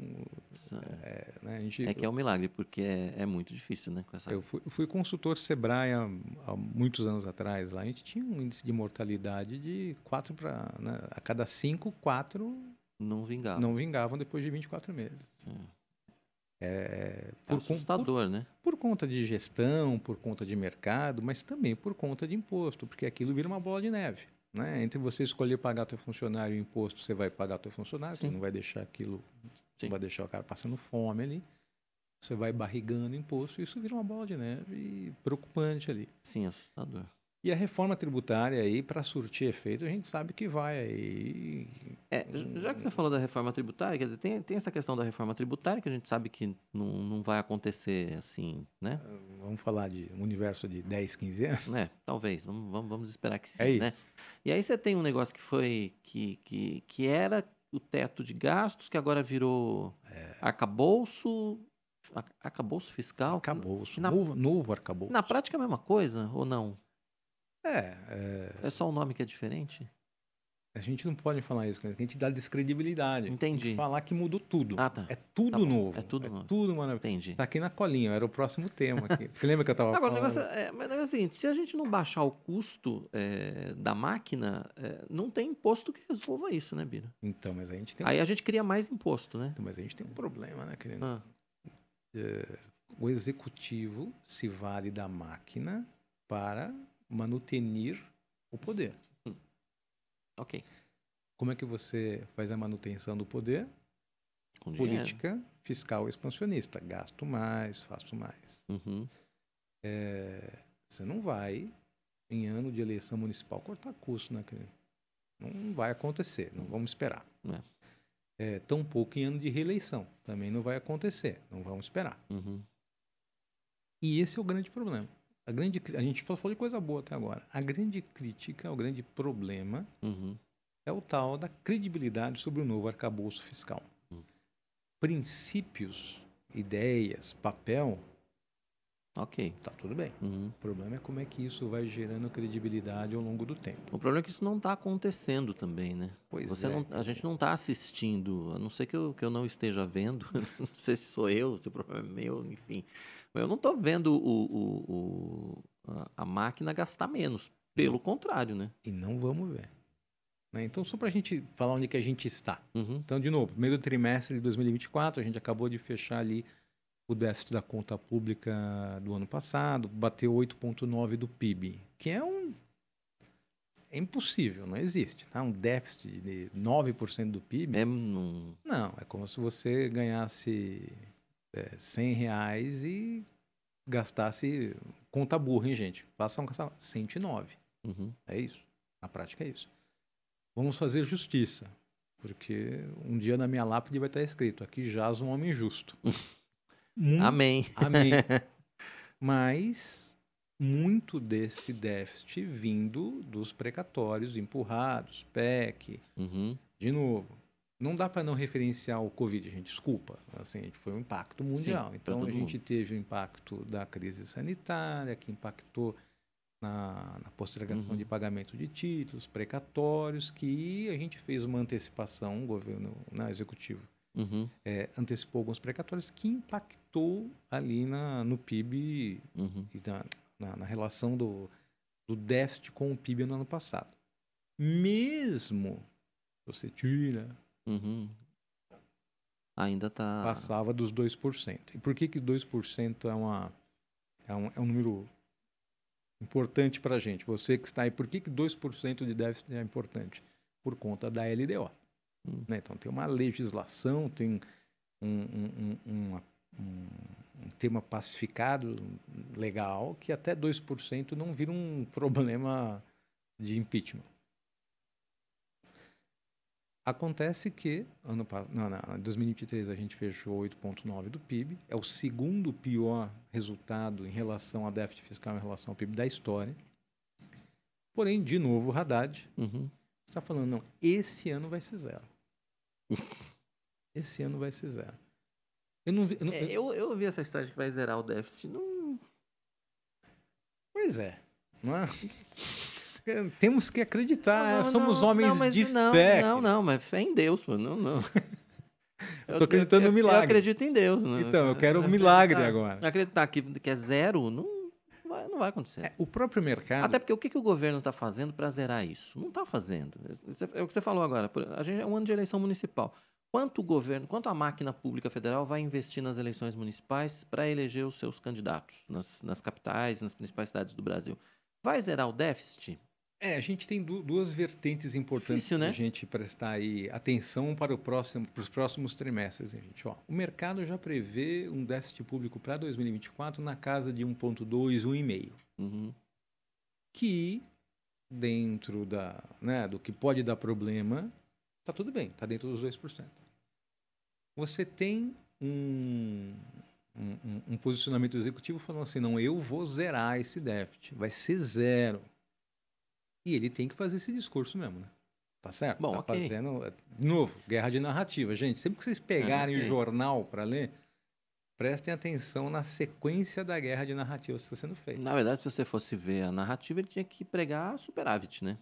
né? É um milagre, porque é muito difícil, né? Eu fui consultor Sebrae há muitos anos atrás. Lá a gente tinha um índice de mortalidade de 4 para... Né? A cada 5, 4 não vingavam depois de 24 meses. Assustador, né? Por conta de gestão, por conta de mercado, mas também por conta de imposto, porque aquilo vira uma bola de neve. Né? Entre você escolher pagar teu funcionário o imposto, você vai pagar teu funcionário, você não vai deixar aquilo, não vai deixar o cara passando fome ali. Você vai barrigando imposto, e isso vira uma bola de neve preocupante ali. Sim, assustador. E a reforma tributária aí, para surtir efeito, a gente sabe que vai aí... Já que você falou da reforma tributária, quer dizer, tem essa questão da reforma tributária, que a gente sabe que não vai acontecer assim, né? Vamos falar de um universo de 10, 15 anos? Talvez. Vamos esperar que sim, isso. Né? E aí você tem um negócio que era o teto de gastos, que agora virou arcabouço fiscal. Arcabouço, novo arcabouço. Na prática é a mesma coisa, ou não? É só o nome que é diferente? A gente não pode falar isso, a gente dá descredibilidade. Entendi. Tem que falar que mudou tudo. Tá. É tudo novo. É tudo novo. Tudo maravilhoso. Entendi. Tá aqui na colinha, era o próximo tema aqui. Porque lembra que eu tava Agora, falando? Mas o negócio é o seguinte, se a gente não baixar o custo da máquina, não tem imposto que resolva isso, né, Bira? Então, mas a gente tem... Aí a gente cria mais imposto, né? Então, mas a gente tem um problema, né, querido? O executivo se vale da máquina para manutenir o poder. Ok. Como é que você faz a manutenção do poder? Com política dinheiro. Fiscal expansionista. Gasto mais, faço mais. Você não vai, em ano de eleição municipal, cortar custo, né, querido? Não vai acontecer, não vamos esperar. Tampouco em ano de reeleição. Também não vai acontecer, não vamos esperar. E esse é o grande problema. A gente falou de coisa boa até agora. A grande crítica, o grande problema é o tal da credibilidade sobre o novo arcabouço fiscal. Princípios, ideias, papel, ok. Tá tudo bem. O problema é como é que isso vai gerando credibilidade ao longo do tempo. O problema é que isso não está acontecendo também, né? A gente não está assistindo, a não ser que eu não esteja vendo, não sei se sou eu, se o problema é meu, enfim. Eu não estou vendo a máquina gastar menos, pelo contrário, né? E não vamos ver. Então, só para a gente falar onde que a gente está. Uhum. Então, de novo, primeiro trimestre de 2024, a gente acabou de fechar ali o déficit da conta pública do ano passado, bateu 8,9% do PIB, que é impossível, não existe. Tá? Um déficit de 9% do PIB. Não, é como se você ganhasse R$ 100 e gastasse conta burra, hein, gente? Faça um 109. É isso. Na prática é isso. Vamos fazer justiça, porque um dia na minha lápide vai estar escrito: aqui jaz um homem justo. Amém. Amém. Mas muito desse déficit vindo dos precatórios empurrados, PEC. De novo, não dá para não referenciar o Covid, gente, desculpa. Assim, foi um impacto mundial. Sim, então, a gente teve o impacto da crise sanitária, que impactou na postergação de pagamento de títulos, precatórios, que a gente fez uma antecipação, o governo executivo antecipou alguns precatórios que impactou ali no PIB e na relação do déficit com o PIB no ano passado. Mesmo você tira, ainda tá... passava dos 2%. E por que 2% é um número importante para a gente? Você que está aí, por que 2% de déficit é importante? Por conta da LDO. Né? Então, tem uma legislação, tem um tema pacificado legal que até 2% não vira um problema de impeachment. Acontece que, em 2023, a gente fechou 8,9% do PIB. É o segundo pior resultado em relação a déficit fiscal em relação ao PIB da história. Porém, de novo, o Haddad está falando, não, esse ano vai ser zero. Esse ano vai ser zero. Eu ouvi essa história de que vai zerar o déficit. Não... Pois é. Não é? Temos que acreditar. Somos homens de fé. Não, mas fé em Deus. Não. Eu tô acreditando no milagre. Eu acredito em Deus. Né? Então, eu quero um milagre agora. Acreditar que é zero, não vai acontecer. O próprio mercado... Até porque o que o governo está fazendo para zerar isso? Não está fazendo. É o que você falou agora. A gente é um ano de eleição municipal. Quanto a máquina pública federal vai investir nas eleições municipais para eleger os seus candidatos nas capitais, nas principais cidades do Brasil? Vai zerar o déficit? A gente tem duas vertentes importantes para a gente prestar aí atenção para os próximos trimestres. Gente. O mercado já prevê um déficit público para 2024 na casa de 1,2, 1,5. Que, dentro do que pode dar problema, está tudo bem, está dentro dos 2%. Você tem um posicionamento executivo falando assim, não, eu vou zerar esse déficit, vai ser zero. E ele tem que fazer esse discurso mesmo, né? Tá certo? Bom, fazendo, de novo, guerra de narrativa. Gente, sempre que vocês pegarem o jornal para ler, prestem atenção na sequência da guerra de narrativa que está sendo feita. Na verdade, se você fosse ver a narrativa, ele tinha que pregar superávit, né?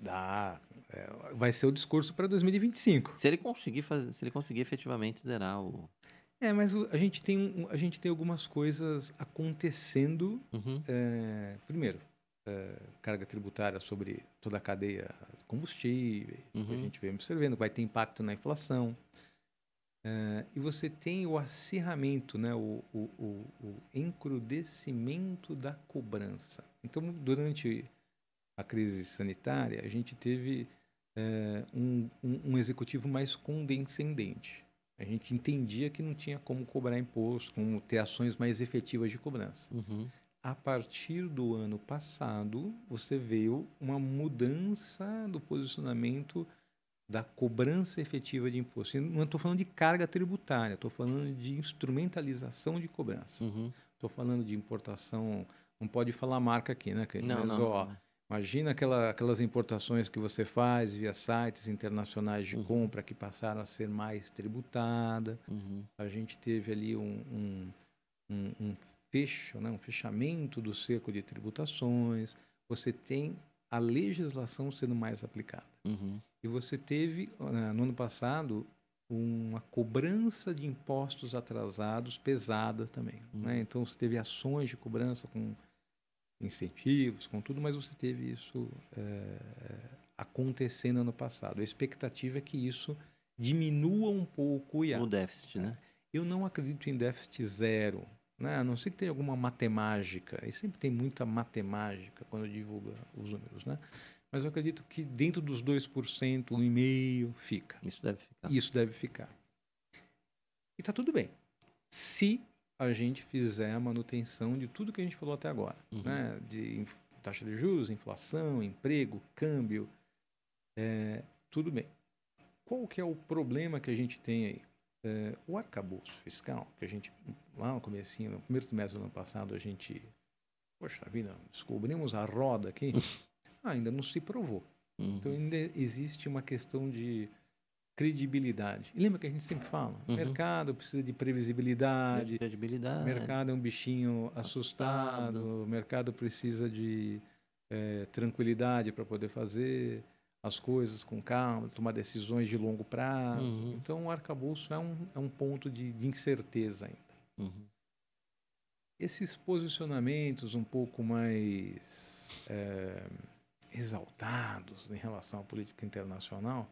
Vai ser o discurso para 2025. Se ele conseguir efetivamente zerar o... Mas a gente tem algumas coisas acontecendo. Primeiro, carga tributária sobre toda a cadeia de combustível. A gente vem observando que vai ter impacto na inflação. E você tem o acirramento, né, o encrudecimento da cobrança. Então, durante a crise sanitária, a gente teve um executivo mais condescendente. A gente entendia que não tinha como cobrar imposto, como ter ações mais efetivas de cobrança. A partir do ano passado, você veio uma mudança do posicionamento da cobrança efetiva de imposto. Eu não estou falando de carga tributária, estou falando de instrumentalização de cobrança. Estou falando de importação, não pode falar marca aqui, né? Mas, imagina aquelas importações que você faz via sites internacionais de compra que passaram a ser mais tributada. A gente teve ali um fechamento do cerco de tributações. Você tem a legislação sendo mais aplicada. E você teve, no ano passado, uma cobrança de impostos atrasados pesada também. Né? Então, você teve ações de cobrança com incentivos, com tudo, mas você teve isso acontecendo no ano passado. A expectativa é que isso diminua um pouco o déficit, né? Eu não acredito em déficit zero. né? A não ser que tenha alguma matemática, e sempre tem muita matemática quando divulga os números, né? Mas eu acredito que dentro dos 2%, 1,5% fica. Isso deve ficar. Isso deve ficar. E está tudo bem. Se a gente fizer a manutenção de tudo que a gente falou até agora, né? De taxa de juros, inflação, emprego, câmbio, tudo bem. Qual que é o problema que a gente tem aí? O arcabouço fiscal, que a gente, lá no comecinho, no primeiro trimestre do ano passado, a gente, poxa vida, descobrimos a roda aqui, ainda não se provou. Então ainda existe uma questão de credibilidade. E lembra que a gente sempre fala? Mercado precisa de previsibilidade. Credibilidade. Mercado é um bichinho assustado. Mercado precisa de tranquilidade para poder fazer as coisas com calma, tomar decisões de longo prazo. Então, o arcabouço é um ponto de incerteza ainda. Esses posicionamentos um pouco mais exaltados em relação à política internacional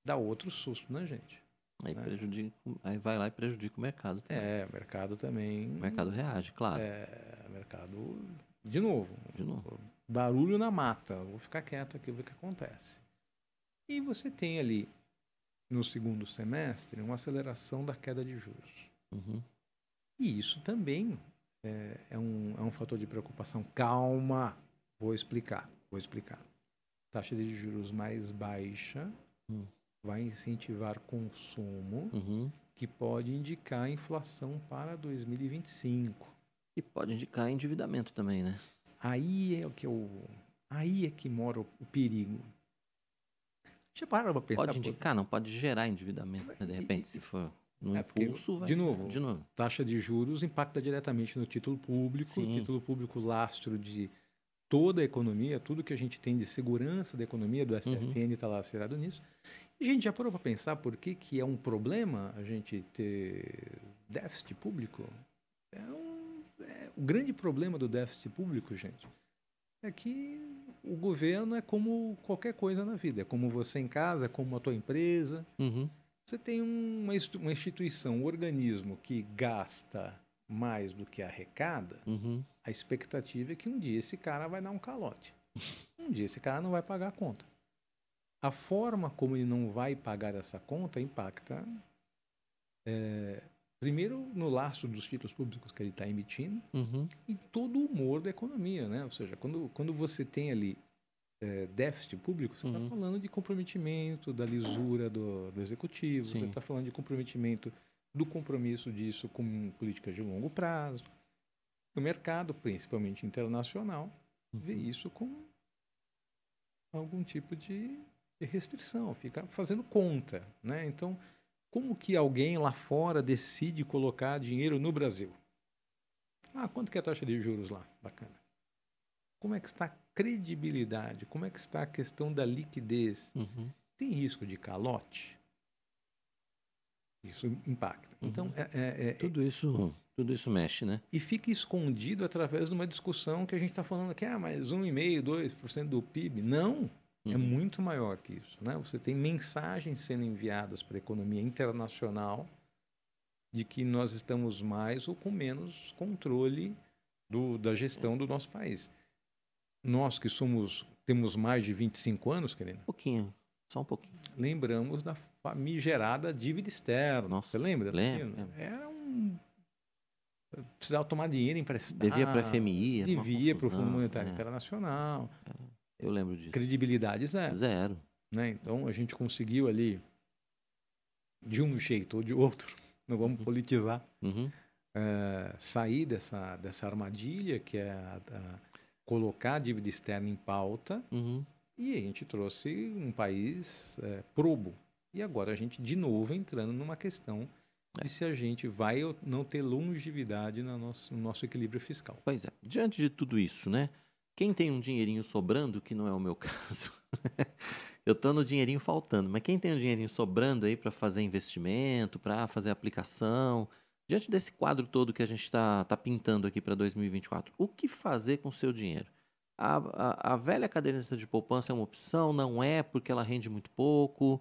dá outro susto na gente. Aí, aí vai lá e prejudica o mercado também. O mercado também... O mercado reage, claro. O mercado... De novo. Barulho na mata. Vou ficar quieto aqui, ver o que acontece. E você tem ali, no segundo semestre, uma aceleração da queda de juros. E isso também é um fator de preocupação. Calma, vou explicar. Taxa de juros mais baixa vai incentivar consumo, que pode indicar inflação para 2025. E pode indicar endividamento também, né? Aí é que mora o perigo. Você para pra pensar... Pode indicar, não pode gerar endividamento, né? De repente, se for no impulso, vai... De novo, taxa de juros impacta diretamente no título público. Sim. O título público, lastro de toda a economia, tudo que a gente tem de segurança da economia, do SFN está lastrado nisso. E a gente já parou para pensar por que é um problema a gente ter déficit público? O grande problema do déficit público, gente, é que o governo é como qualquer coisa na vida. É como você em casa, é como a tua empresa. Você tem uma instituição, um organismo que gasta mais do que arrecada, a expectativa é que um dia esse cara vai dar um calote. Um dia esse cara não vai pagar a conta. A forma como ele não vai pagar essa conta impacta, primeiro, no lastro dos títulos públicos que ele está emitindo e todo o humor da economia, né? Ou seja, quando você tem ali déficit público, você está falando de comprometimento da lisura do executivo, você está falando de comprometimento do compromisso disso com políticas de longo prazo. O mercado, principalmente internacional, vê isso com algum tipo de restrição, fica fazendo conta, né? Então, como que alguém lá fora decide colocar dinheiro no Brasil? Quanto que é a taxa de juros lá? Bacana. Como é que está a credibilidade? Como é que está a questão da liquidez? Tem risco de calote? Isso impacta. Então, tudo isso mexe, né? E fica escondido através de uma discussão que a gente está falando aqui, mas 1,5%, 2% do PIB. Não, é muito maior que isso, né? Você tem mensagens sendo enviadas para a economia internacional de que nós estamos mais ou com menos controle da gestão do nosso país. Nós que temos mais de 25 anos, querido. Só um pouquinho. Lembramos da famigerada dívida externa. Nossa, você lembra? Lembro. Precisava tomar dinheiro emprestado. Devia para a FMI. Devia para o Fundo Monetário Internacional. Eu lembro disso. Credibilidade zero. Né? Então, a gente conseguiu ali, de um jeito ou de outro, não vamos politizar, sair dessa armadilha que é colocar a dívida externa em pauta, e a gente trouxe um país probo. E agora a gente, de novo, entrando numa questão de se a gente vai ou não ter longevidade no nosso equilíbrio fiscal. Pois é. Diante de tudo isso, né? Quem tem um dinheirinho sobrando, que não é o meu caso, eu estou no dinheirinho faltando, mas quem tem um dinheirinho sobrando aí para fazer investimento, para fazer aplicação, diante desse quadro todo que a gente está pintando aqui para 2024, o que fazer com o seu dinheiro? A velha caderneta de poupança é uma opção? Não é, porque ela rende muito pouco?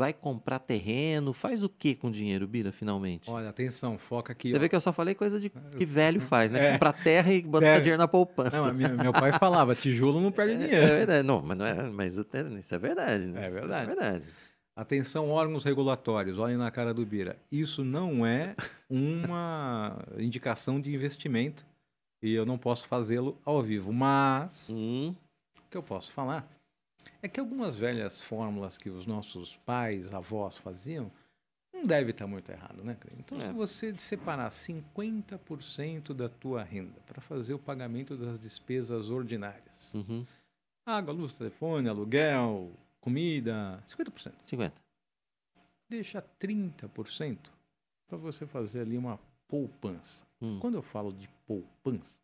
vai comprar terreno, faz o que com dinheiro, Bira, finalmente? Olha, atenção, foca aqui. Você vê que eu só falei coisa de que velho faz, né? É. Comprar terra e botar Terra. dinheiro na poupança. Não, meu pai falava, tijolo não perde É dinheiro. verdade. Não, mas não é, mas isso é verdade, né? É verdade. É verdade. Atenção, órgãos regulatórios, olhem na cara do Bira. Isso não é uma indicação de investimento e eu não posso fazê-lo ao vivo. Mas o que eu posso falar é que algumas velhas fórmulas que os nossos pais, avós faziam, não deve estar muito errado, né? Então, se você separar 50% da tua renda para fazer o pagamento das despesas ordinárias, água, luz, telefone, aluguel, comida, 50%. 50%. Deixa 30% para você fazer ali uma poupança. Quando eu falo de poupança,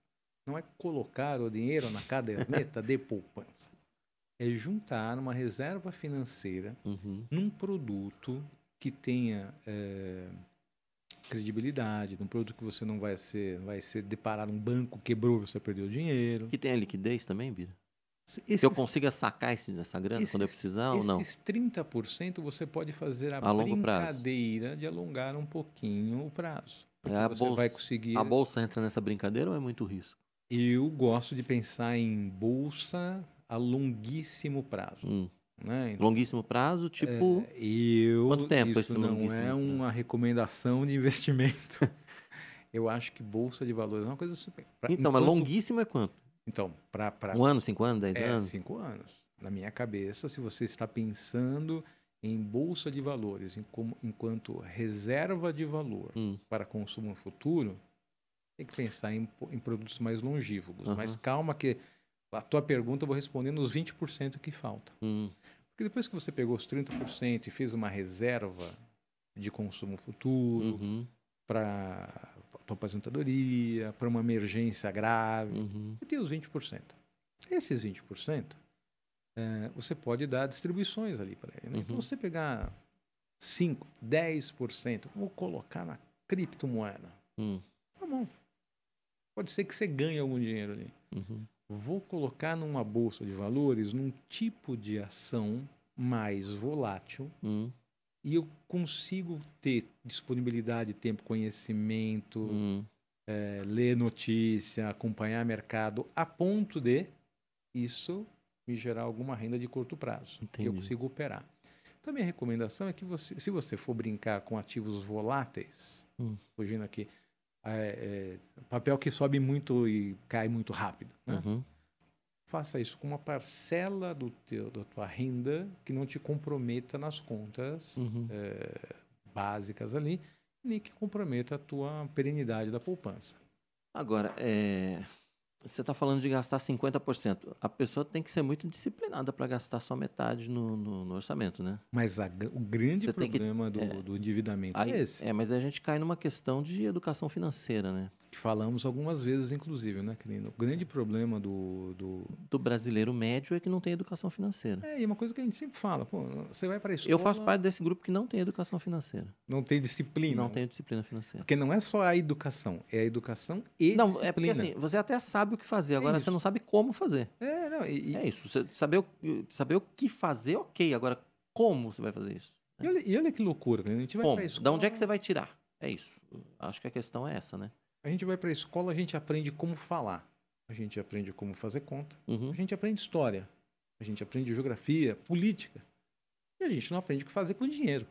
não é colocar o dinheiro na caderneta de poupança. É juntar uma reserva financeira num produto que tenha credibilidade, num produto que você não vai ser deparado, um banco quebrou, você perdeu dinheiro. Que tenha liquidez também, Bira? Que eu consiga sacar essa grana quando eu precisar ou não? Esses 30% você pode fazer a longo brincadeira de alongar um pouquinho o prazo. Vai conseguir... A bolsa entra nessa brincadeira ou é muito risco? Eu gosto de pensar em bolsa a longuíssimo prazo. Né? Então, longuíssimo prazo, tipo... quanto tempo isso não é uma recomendação de investimento. Eu acho que bolsa de valores é uma coisa super... Então, mas longuíssimo é quanto? Então, para... 1 ano, 5 anos, 10 anos? 5 anos. Na minha cabeça, se você está pensando em bolsa de valores enquanto reserva de valor para consumo futuro, tem que pensar em produtos mais longívagos. Mas calma que a tua pergunta eu vou responder nos 20% que falta. Porque depois que você pegou os 30% e fez uma reserva de consumo futuro para tua aposentadoria, para uma emergência grave, você tem os 20%. Esses 20%, você pode dar distribuições ali para ele. Né? Então, você pegar 5%, 10%, vou colocar na criptomoeda. Tá bom. Pode ser que você ganhe algum dinheiro ali. Vou colocar numa bolsa de valores, num tipo de ação mais volátil, e eu consigo ter disponibilidade, tempo, conhecimento, ler notícia, acompanhar mercado, a ponto de isso me gerar alguma renda de curto prazo. Que eu consigo operar. Então, a minha recomendação é que se você for brincar com ativos voláteis, fugindo aqui, papel que sobe muito e cai muito rápido, né? Faça isso com uma parcela da tua renda que não te comprometa nas contas básicas ali, nem que comprometa a tua perenidade da poupança. Agora, você está falando de gastar 50%. A pessoa tem que ser muito disciplinada para gastar só metade no orçamento, né? Mas o grande problema do endividamento é esse. Mas a gente cai numa questão de educação financeira, né? Que falamos algumas vezes, inclusive, né, querido? O grande problema do brasileiro médio é que não tem educação financeira. E uma coisa que a gente sempre fala, pô, você vai para a escola... Eu faço parte desse grupo que não tem educação financeira. Não tem disciplina. Não tem disciplina financeira. Porque não é só a educação, é a educação e disciplina. Não, é porque assim, você até sabe o que fazer, agora você não sabe como fazer. É isso, você saber o que fazer, ok, agora como você vai fazer isso? E olha que loucura, a gente vai para a escola... Da onde é que você vai tirar? É isso, acho que a questão é essa, né? A gente vai para a escola, a gente aprende como falar, a gente aprende como fazer conta, a gente aprende história, a gente aprende geografia, política, e a gente não aprende o que fazer com dinheiro.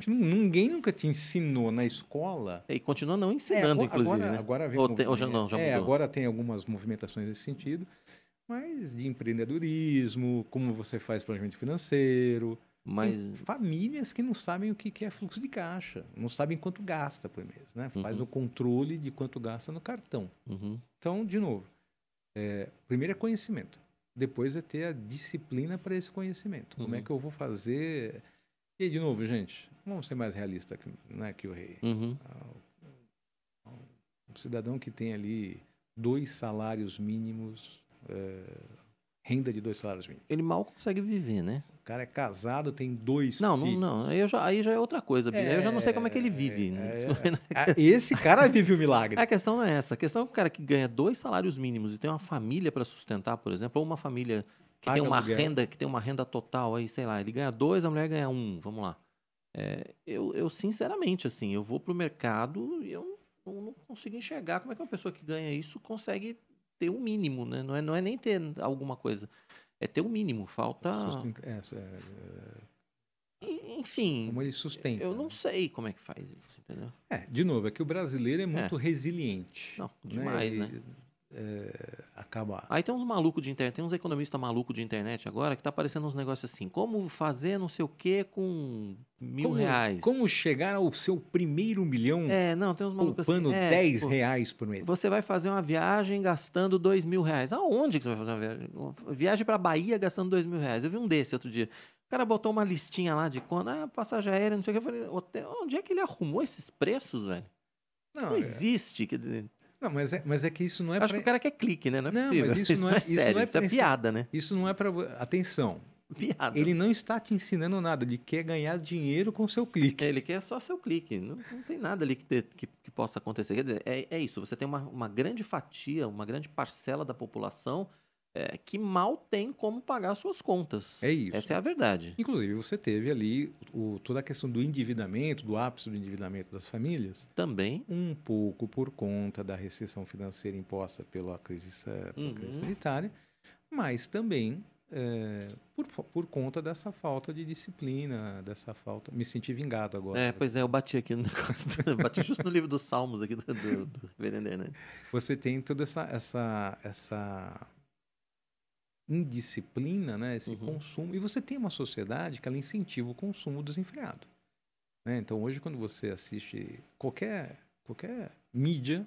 Ninguém nunca te ensinou na escola. E continua não ensinando, inclusive, né? Agora vem já mudou. Agora tem algumas movimentações nesse sentido, mas de empreendedorismo, como você faz planejamento financeiro. Tem famílias que não sabem o que é fluxo de caixa, não sabem quanto gasta por mês, né? Faz o controle de quanto gasta no cartão. Então, de novo, primeiro é conhecimento, depois é ter a disciplina para esse conhecimento. Como é que eu vou fazer? E, de novo, gente, vamos ser mais realistas, né, que o rei. Um cidadão que tem ali 2 salários mínimos, renda de 2 salários mínimos. Ele mal consegue viver, né? O cara é casado, tem 2 filhos. Não. Aí já é outra coisa. Eu já não sei como é que ele vive. Esse cara vive o milagre. A questão não é essa. A questão é que o cara que ganha 2 salários mínimos e tem uma família para sustentar, por exemplo, ou uma família que tem paga uma aluguel. renda, que tem uma renda total aí, sei lá, ele ganha 2, a mulher ganha 1, vamos lá. Eu sinceramente, assim, eu vou pro mercado e eu não consigo enxergar como é que uma pessoa que ganha isso consegue ter o mínimo, né? Não é nem ter alguma coisa, é ter o mínimo. Falta. Enfim, Como ele sustenta, eu não né? sei como é que faz isso, entendeu? De novo, é que o brasileiro é É, muito resiliente, não, né? demais, né? Ele acaba... Aí tem uns malucos de internet, tem uns economistas malucos de internet agora que tá aparecendo uns negócios assim, como fazer não sei o que com R$ 1.000. Como chegar ao seu primeiro milhão Não, tem uns malucos assim, poupando 10 tipo, reais por mês? você vai fazer uma viagem gastando R$ 2.000. Aonde que você vai fazer uma viagem? Viagem pra Bahia gastando R$ 2.000. Eu vi um desse outro dia. O cara botou uma listinha lá de quando, passagem aérea, não sei o que. Eu falei, onde é que ele arrumou esses preços, velho? Isso não Não, existe, quer dizer. não, mas é que isso não é Acho que para... o cara quer clique, né? Não é Não, possível. mas isso não Não é é, sério, isso é para piada, né? isso não é para... Atenção, Piada. ele não está te ensinando nada, ele quer ganhar dinheiro com seu clique. Ele quer só seu clique. Não tem nada ali que possa acontecer. Quer dizer, é isso. Você tem uma grande fatia, uma grande parcela da população que mal tem como pagar suas contas. É isso. Essa é a verdade. Inclusive, você teve ali toda a questão do endividamento, do ápice do endividamento das famílias, Também. um pouco por conta da recessão financeira imposta pela crise sanitária, mas também por conta dessa falta de disciplina, dessa falta... Me senti vingado agora. Pois é, eu bati aqui no negócio. Bati justo no livro dos Salmos aqui do Reverendo Hernandes. Você tem toda essa indisciplina, né, esse consumo, e você tem uma sociedade que ela incentiva o consumo desenfreado, né? Então hoje quando você assiste qualquer mídia,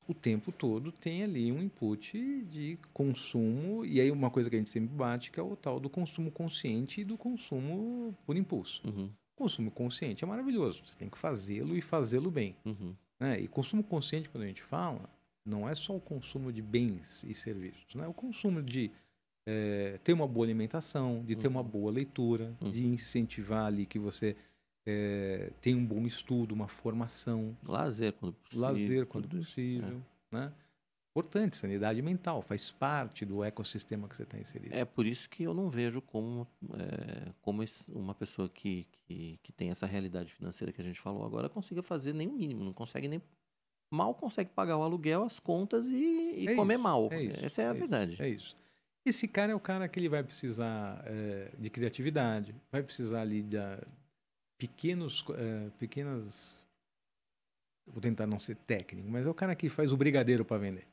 o tempo todo tem ali um input de consumo, e aí uma coisa que a gente sempre bate, que é o tal do consumo consciente e do consumo por impulso. O consumo consciente é maravilhoso, você tem que fazê-lo e fazê-lo bem, né? E consumo consciente, quando a gente fala, não é só o consumo de bens e serviços, né? É o consumo de ter uma boa alimentação, de ter uma boa leitura, de incentivar ali que você tenha um bom estudo, uma formação. Lazer quando possível. Lazer quando possível, né? Importante, sanidade mental, faz parte do ecossistema que você está inserido. É por isso que eu não vejo como uma pessoa que tem essa realidade financeira que a gente falou agora consiga fazer nem o mínimo, não consegue nem... Mal consegue pagar o aluguel, as contas e comer mal. Essa é a verdade. É isso. Esse cara é o cara que ele vai precisar de criatividade, vai precisar ali de pequenas... Vou tentar não ser técnico, mas é o cara que faz o brigadeiro para vender.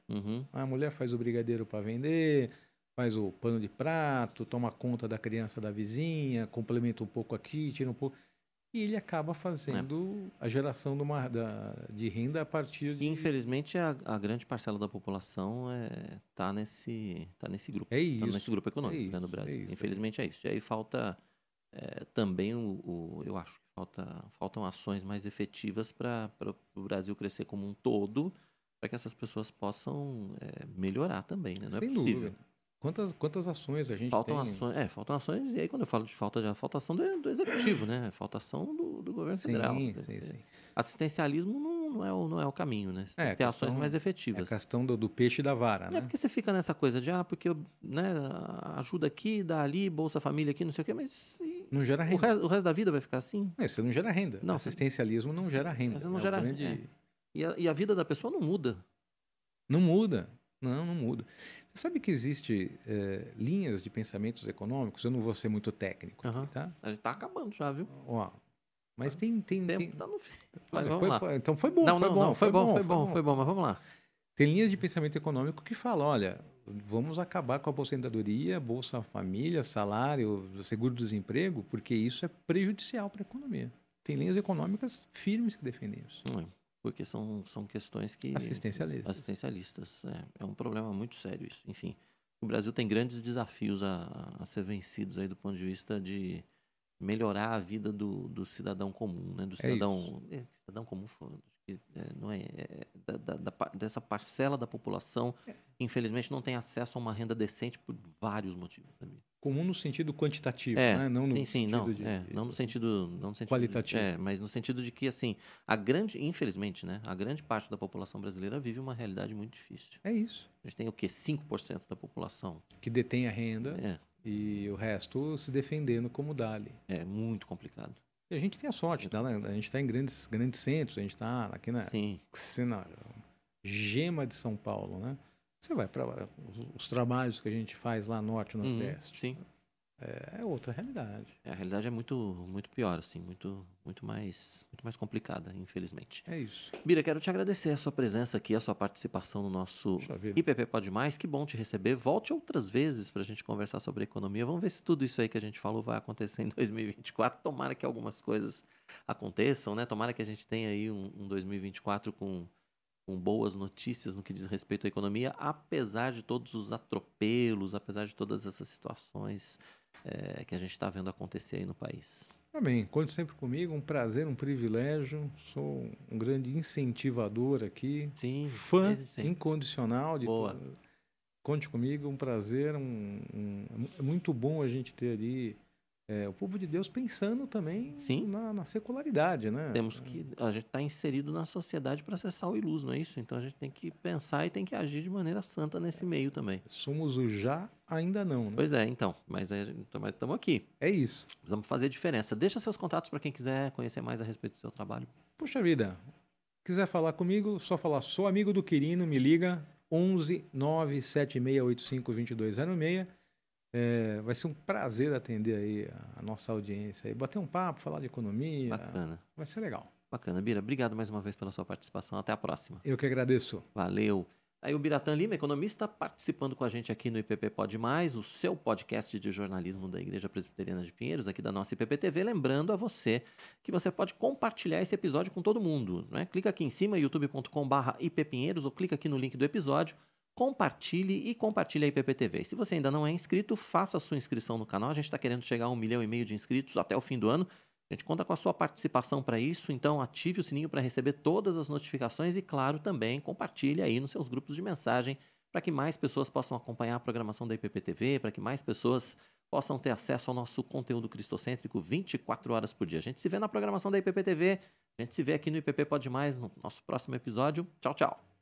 A mulher faz o brigadeiro para vender, faz o pano de prato, toma conta da criança da vizinha, complementa um pouco aqui, tira um pouco... E ele acaba fazendo a geração de renda a partir de... E, infelizmente, a grande parcela da população tá nesse grupo. É isso. Tá nesse grupo econômico, né, no Brasil. Infelizmente é isso. E aí falta também eu acho que faltam ações mais efetivas para o Brasil crescer como um todo, para que essas pessoas possam melhorar também, né? Não é Sem possível. dúvida. Quantas ações a gente Faltam tem? faltam ações, e aí quando eu falo de falta ação do executivo, né? Falta ação do governo federal. Sim. Assistencialismo não é o caminho, né? Você tem que ter ações mais efetivas. É a questão do peixe e da vara, né? É porque você fica nessa coisa de, porque né, ajuda aqui, dá ali, Bolsa Família aqui, não sei o quê, mas não gera renda. O resto da vida vai ficar assim? Você não gera renda. Não, assistencialismo não gera renda. Você não gera renda. E a vida da pessoa não muda. Não muda. Não muda. Você sabe que existe linhas de pensamentos econômicos? Eu não vou ser muito técnico, tá? A gente tá acabando já, viu? Mas tem... tempo tá no fim. Então foi bom. Foi bom, mas vamos lá. Tem linhas de pensamento econômico que falam, olha, vamos acabar com a aposentadoria, Bolsa Família, salário, seguro-desemprego, porque isso é prejudicial para a economia. Tem linhas econômicas firmes que defendem isso. Porque são questões que... Assistencialistas. É um problema muito sério isso. Enfim, o Brasil tem grandes desafios a ser vencidos aí do ponto de vista de melhorar a vida do cidadão comum, né? Do cidadão... cidadão comum, não dessa parcela da população que, infelizmente, não tem acesso a uma renda decente por vários motivos. comum no sentido quantitativo, né? Não no sim, não, sentido de não no sentido qualitativo. mas no sentido de que, assim, infelizmente, né, a grande parte da população brasileira vive uma realidade muito difícil. É isso. A gente tem o quê? 5% da população. Que detém a renda É, e o resto se defendendo como dá ali. é muito complicado. E a gente tem a sorte, né? A gente está em grandes centros, a gente está aqui na Sim, gema de São Paulo, né? Você vai para os trabalhos que a gente faz lá norte e nordeste. sim. É outra realidade. A realidade é muito, muito pior, assim, muito mais complicada, infelizmente. É isso. Bira, quero te agradecer a sua presença aqui, a sua participação no nosso Puxa vida. IPP Pode Mais. Que bom te receber. Volte outras vezes para a gente conversar sobre economia. Vamos ver se tudo isso aí que a gente falou vai acontecer em 2024. Tomara que algumas coisas aconteçam, né? Tomara que a gente tenha aí um 2024 com boas notícias no que diz respeito à economia, apesar de todos os atropelos, apesar de todas essas situações que a gente está vendo acontecer aí no país. Amém. Conte sempre comigo, um prazer, um privilégio. Sou um grande incentivador aqui. Sim, fã desde sempre. incondicional de Boa. Conte comigo, um prazer. É muito bom a gente ter ali o povo de Deus pensando também Sim. na secularidade, né? A gente está inserido na sociedade para ser sal e luz, não é isso? Então a gente tem que pensar e tem que agir de maneira santa nesse meio também. Somos o já, ainda não, né? Pois é, então. Mas estamos aqui. É isso. Precisamos fazer diferença. Deixa seus contatos para quem quiser conhecer mais a respeito do seu trabalho. Puxa vida, quiser falar comigo, só falar, sou amigo do Quirino, me liga, 11 97685 2206. Vai ser um prazer atender aí a nossa audiência e bater um papo, falar de economia. Bacana. Vai ser legal. Bacana. Bira, obrigado mais uma vez pela sua participação. Até a próxima. Eu que agradeço. Valeu. Aí o Biratan Lima, economista, participando com a gente aqui no IPP Pode Mais, o seu podcast de jornalismo da Igreja Presbiteriana de Pinheiros, aqui da nossa IPP TV. Lembrando a você que você pode compartilhar esse episódio com todo mundo, né? Clica aqui em cima, youtube.com/ippinheiros, ou clica aqui no link do episódio, compartilhe a IPP TV. Se você ainda não é inscrito, faça a sua inscrição no canal. A gente está querendo chegar a 1,5 milhão de inscritos até o fim do ano. A gente conta com a sua participação para isso, então ative o sininho para receber todas as notificações e, claro, também compartilhe aí nos seus grupos de mensagem para que mais pessoas possam acompanhar a programação da IPP TV, para que mais pessoas possam ter acesso ao nosso conteúdo cristocêntrico 24 horas por dia. A gente se vê na programação da IPP TV, a gente se vê aqui no IPP Pode Mais no nosso próximo episódio. Tchau, tchau!